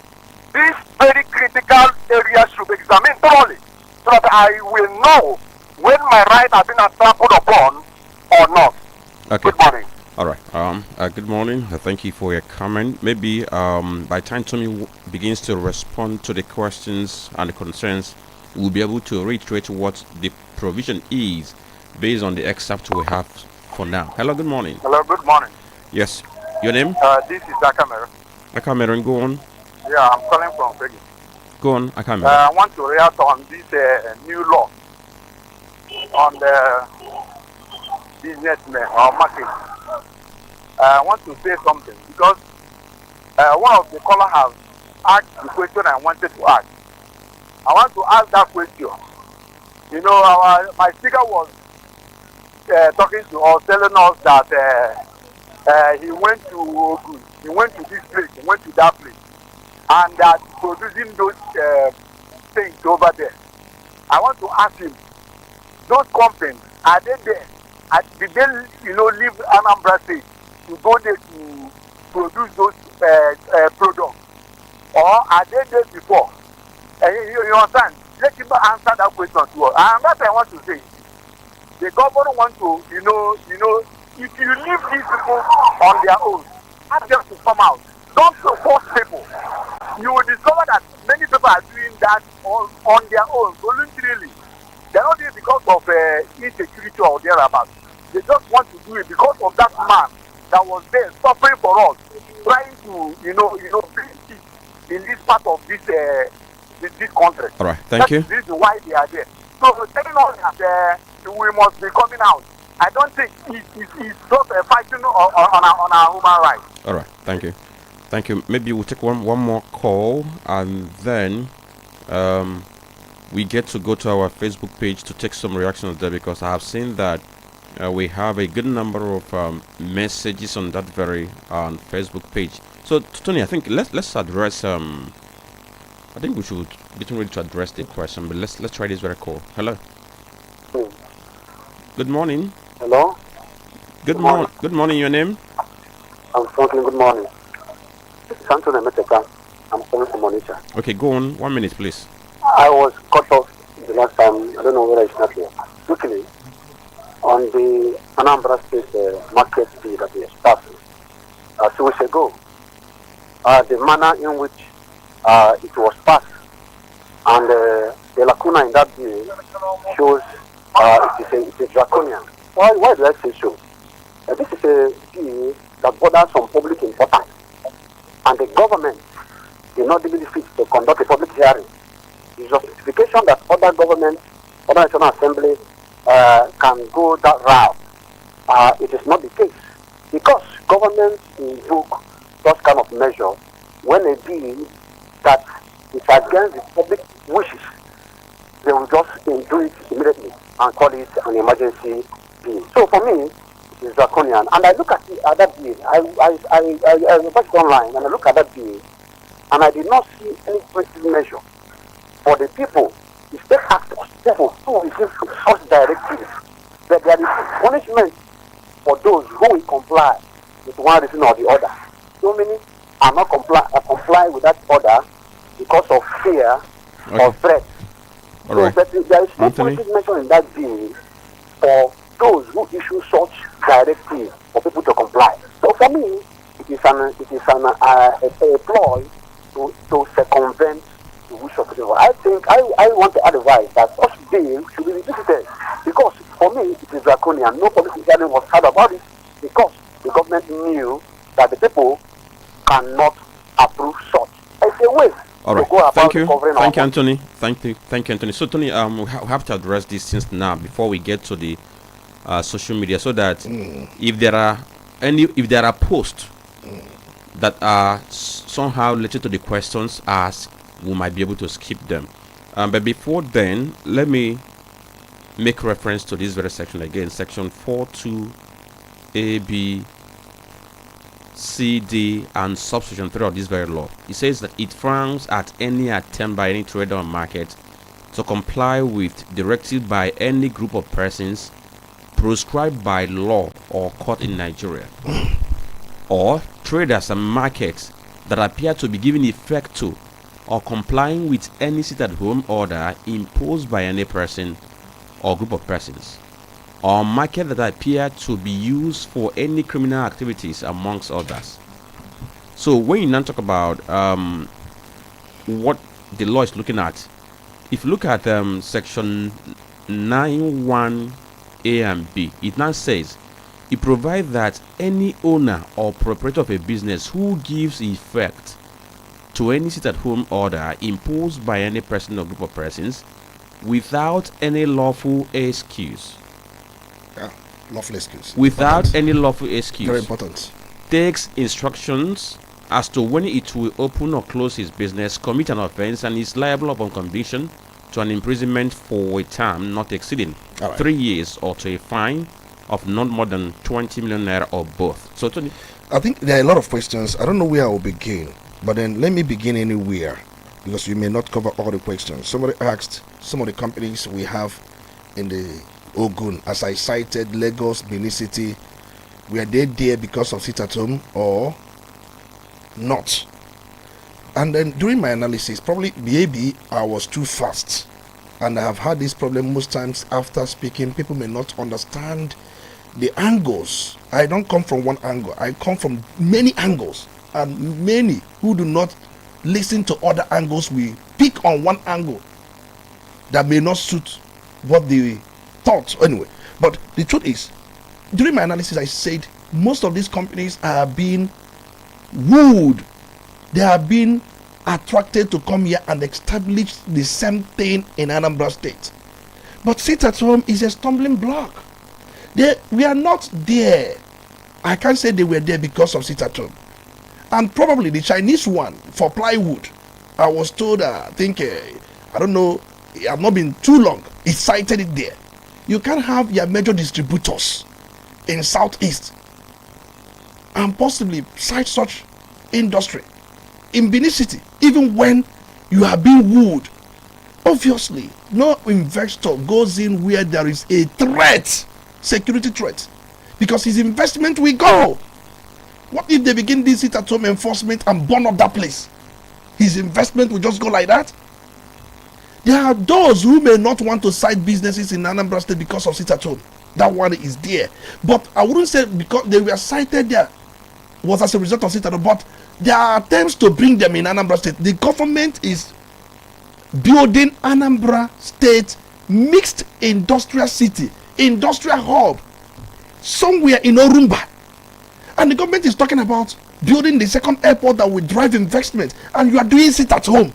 this very critical area should be examined thoroughly so that I will know when my rights have been trampled upon or not. Okay. Good morning. All right. Good morning. Thank you for your comment. Maybe by the time Tommy begins to respond to the questions and the concerns, we'll be able to reiterate what the provision is based on the excerpt we have for now. Hello. Good morning. Hello, good morning. Yes. Your name? This is Akamer. Akameron, go on. Yeah, I'm calling from Fegi. Go on, Akameron. I want to react on this new law on the businessmen or market. I want to say something because one of the callers has asked the question I wanted to ask. I want to ask that question. You know, my speaker was talking to us, telling us that he went to Ogun, he went to this place, he went to that place, and that producing those things over there. I want to ask him, those companies, are they there? Did they, leave Anambra State to go there to produce those products? Or are they there before? You understand? Let him answer that question to us. And that's what I want to say. The government wants to, if you leave these people on their own, ask them to come out. Don't force people. You will discover that many people are doing that on their own, voluntarily. They're not doing it because of insecurity or thereabouts. They just want to do it because of that man that was there suffering for us, trying to, bring peace in this part of this country. All right, thank you. That's the reason why they are there. So telling us that we must be coming out, I don't think it's just a fighting on our human rights. All right, thank you. Thank you. Maybe we'll take one more call, and then we get to go to our Facebook page to take some reactions there, because I have seen that we have a good number of messages on that very Facebook page. So, Tony, I think let's address. I think we should get ready to address the question, but let's try this very call. Hello. Good morning. Hello. Good morning. Good morning. Your name? I'm Franklin. Good morning. It's Anthony Meteka. I'm calling from Onitsha. Okay, go on. 1 minute, please. I was cut off the last time. I don't know whether it's not here. Quickly, on the Anambra State market fee that we started 2 weeks ago, the manner in which it was passed and the lacuna in that bill shows it is draconian. Why do I say so? This is a bill that borders on public importance, and the government did not deem it fit to conduct a public hearing. The justification that other governments, other national assembly can go that route, it is not the case, because governments invoke such kind of measure when a bill that is against the public wishes, they will just do it immediately and call it an emergency bill. So for me, it is draconian. And I look at that bill, I watch it online and I look at that bill, and I did not see any preventive measure for the people, the state actors, people who receive such directives, that there is punishment for those who will comply with one reason or the other. So many are not comply with that order because of fear or threat. All right. But there is no policy measure in that bill for those who issue such directives for people to comply. So for me, it is a ploy to circumvent the wish of people. I think I want to advise that such bill should be revisited, because for me it is draconian. No policy hearing was had about it, because the government knew that the people cannot approve such. It's a way. All right. Thank you. Thank you, Anthony. Thank you, Anthony. So, Tony, we have to address this since now before we get to the social media, so that if there are posts that are somehow related to the questions asked, we might be able to skip them. But before then, let me make reference to this very section again, section 42 A, B, C, D, and subsection 3 of this very law. It says that it frowns at any attempt by any trader or market to comply with directive by any group of persons proscribed by law or court in Nigeria, or traders and markets that appear to be giving effect to or complying with any sit-at-home order imposed by any person or group of persons, or market that appear to be used for any criminal activities, amongst others. So when you now talk about what the law is looking at, if you look at section 9(1) A and B, it now says it provides that any owner or proprietor of a business who gives effect to any sit-at-home order imposed by any person or group of persons without any lawful excuse, lawful excuse. Without any lawful excuse. Very important. Takes instructions as to when it will open or close his business, commit an offense, and is liable upon conviction to an imprisonment for a term not exceeding 3 years, or to a fine of not more than 20 million naira, or both. So, Tony, I think there are a lot of questions. I don't know where I will begin, but then let me begin anywhere, because we may not cover all the questions. Somebody asked some of the companies we have in the Ogun, as I cited, Lagos, Benin City, were they there because of sit-at-home or not? And then during my analysis, probably maybe I was too fast, and I have had this problem most times after speaking. People may not understand the angles. I don't come from one angle. I come from many angles, and many who do not listen to other angles will pick on one angle that may not suit what they thought anyway. But the truth is, during my analysis, I said most of these companies are being wooed. They are being attracted to come here and establish the same thing in Anambra State. But sit at home is a stumbling block. We are not there. I can't say they were there because of sit at home. And probably the Chinese one for plywood, I was told, I don't know, it has not been too long, it cited it there. You can't have your major distributors in Southeast and possibly cite such industry in Benin City, even when you are being wooed. Obviously, no investor goes in where there is a threat, security threat, because his investment will go. What if they begin this sit at home enforcement and burn up that place? His investment will just go like that? There are those who may not want to cite businesses in Anambra State because of sit at home. That one is there. But I wouldn't say because they were cited there was as a result of sit at home. But there are attempts to bring them in Anambra State. The government is building Anambra State mixed industrial city, industrial hub, somewhere in Orumba. And the government is talking about building the second airport that will drive investment, and you are doing it at home.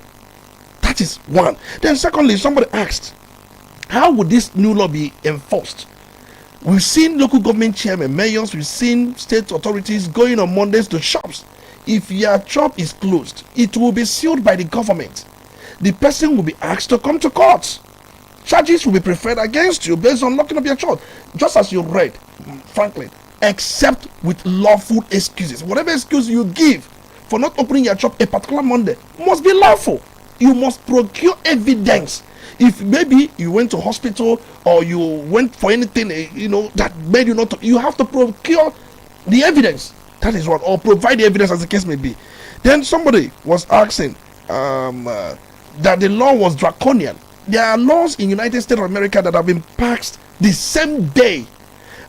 That is one. Then secondly, somebody asked, how would this new law be enforced? We've seen local government chairmen, mayors, we've seen state authorities going on Mondays to shops. If your shop is closed, it will be sealed by the government. The person will be asked to come to court. Charges will be preferred against you based on locking up your shop. Just as you read, Franklin, except with lawful excuses. Whatever excuse you give for not opening your shop a particular Monday must be lawful. You must procure evidence. If maybe you went to hospital or you went for anything, that made you not to, you have to procure the evidence. That is what, or provide the evidence as the case may be. Then somebody was asking that the law was draconian. There are laws in United States of America that have been passed the same day.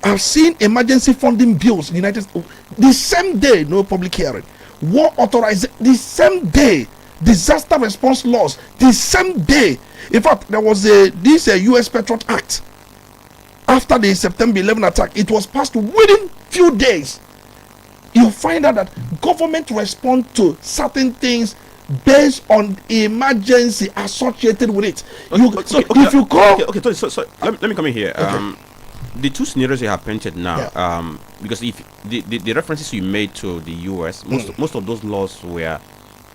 I've seen emergency funding bills in the United States the same day, no public hearing. War authorization the same day. Disaster response laws the same day. In fact, there was this U.S. Patriot Act after the September 11 attack. It was passed within few days. You find out that government respond to certain things based on emergency associated with it. If you call, let me come in here. Okay. The two scenarios you have painted now, because if the references you made to the U.S., most of those laws were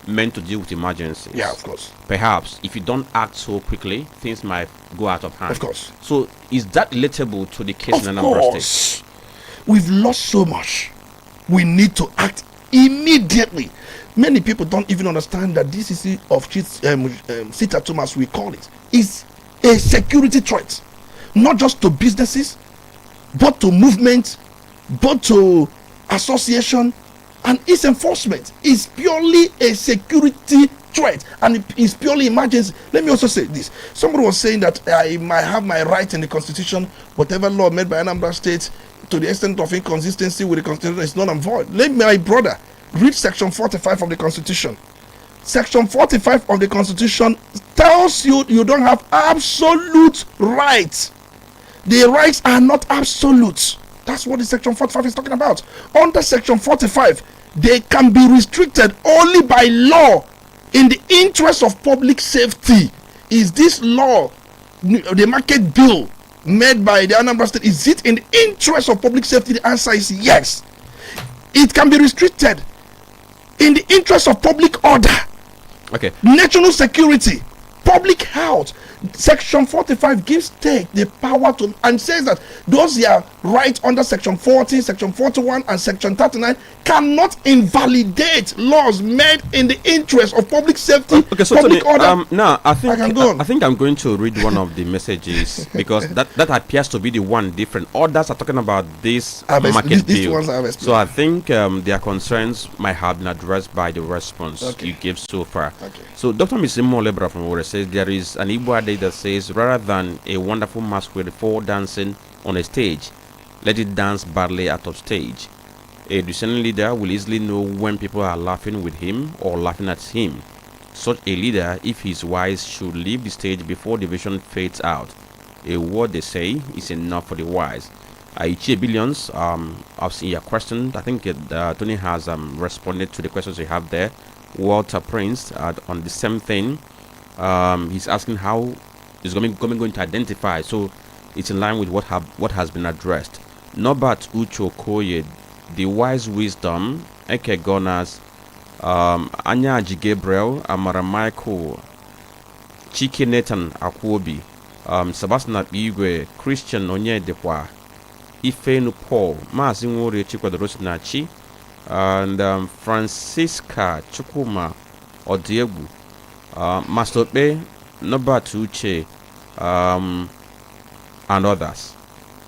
meant to deal with emergencies. Yeah, of course. Perhaps if you don't act so quickly, things might go out of hand. Of course. So is that relatable to the case in Anambra State? We've lost so much. We need to act immediately. Many people don't even understand that this issue of sit at home, as we call it, is a security threat, not just to businesses, but to movement, but to association, and its enforcement is purely a security threat, and it is purely emergency. Let me also say this. Somebody was saying that I might have my right in the constitution, whatever law made by Anambra State, to the extent of inconsistency with the constitution, is null and void. Let my brother read section 45 of the constitution. Section 45 of the constitution tells you you don't have absolute rights. The rights are not absolute. That's what the section 45 is talking about. Under section 45, they can be restricted only by law in the interest of public safety. Is this law, the market bill made by the Anambra State, is it in the interest of public safety? The answer is yes. It can be restricted in the interest of public order, national security, public health. Section 45 gives state the power to, and says that those are rights under section 40, section 41, and section 39 cannot invalidate laws made in the interest of public safety, public order. Now I think I'm going to read one of the messages because that appears to be the one different. Others are talking about this market bill. So I think their concerns might have been addressed by the response you gave so far. So Dr. Misimo Lebra from Ore says there is an Igbo that says rather than a wonderful masquerade for dancing on a stage, let it dance badly out of stage. A discerning leader will easily know when people are laughing with him or laughing at him. Such a leader, if he is wise, should leave the stage before the vision fades out. A word they say is enough for the wise. Ichie Billions, I've seen your question. I think Tony has responded to the questions you have there. Walter Prince, on the same thing, he's asking how is going to identify. So it's in line with what has been addressed. Norbert Ucho Koye, the wise wisdom, Eke Gonas, Anyaji Gabriel, Amara Michael, Chike Nathan Akwobi, Sebastian Igwe, Christian Onyedekwa, Ifenu Paul, Mazinwore Chikwadorosinachi, and Francisca Chukuma Odiegu, Mastope, Norbert Uche, and others.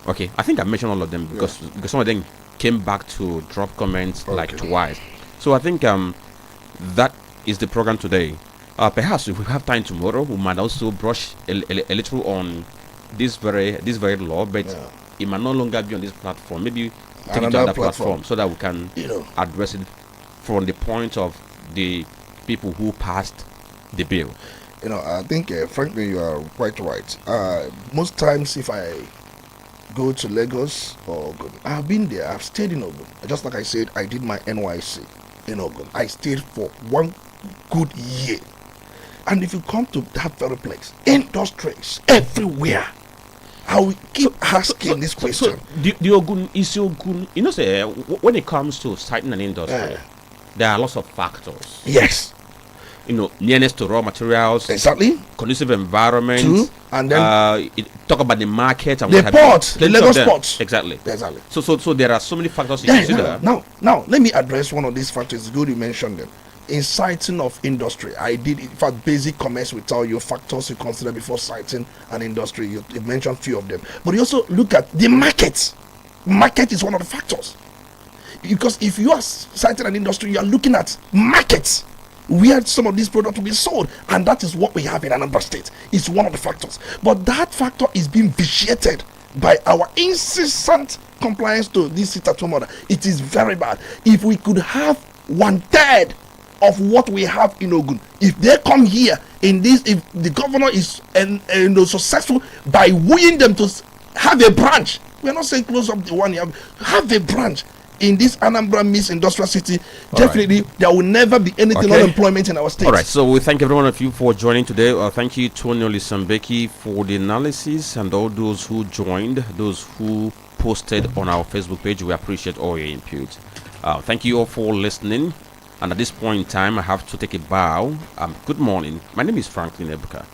Okay, I think I mentioned all of them because some of them came back to drop comments like twice. So I think that is the program today. Perhaps if we have time tomorrow, we might also brush a little on this very law, but it might no longer be on this platform. Maybe take it to another platform so that we can address it from the point of the people who passed the bill. I think, frankly, you are quite right. Most times, if I go to Lagos or Ogun, I've been there, I've stayed in Ogun. Just like I said, I did my NYC in Ogun. I stayed for 1 good year. And if you come to that very place, industries everywhere, I will keep asking this question. So the Ogun is Ogun. Say, when it comes to citing an industry, there are lots of factors. Yes. Nearness to raw materials, exactly, conducive environment, true. And then talk about the market and the port, the Lagos ports. Exactly. So there are so many factors to consider. Now, let me address one of these factors. Good, you mentioned them. Inciting of industry. I did, in fact, basic commerce will tell you factors you consider before citing an industry. You mentioned a few of them, but you also look at the market. Market is one of the factors, because if you are citing an industry, you are looking at markets where some of these products will be sold, and that is what we have in Anambra State. It's one of the factors, but that factor is being vitiated by our incessant compliance to this sit-at-home order. It is very bad. If we could have 1/3 of what we have in Ogun, if they come here in this, if the governor is successful by wooing them to have a branch, we are not saying close up the one you have a branch in this Anambra Miss Industrial City, definitely there will never be anything unemployment in our state. All right, so we thank every one of you for joining today. Thank you, Tony Olisambeki, for the analysis, and all those who joined, those who posted on our Facebook page. We appreciate all your input. Thank you all for listening. And at this point in time, I have to take a bow. Good morning. My name is Franklin Ebuka.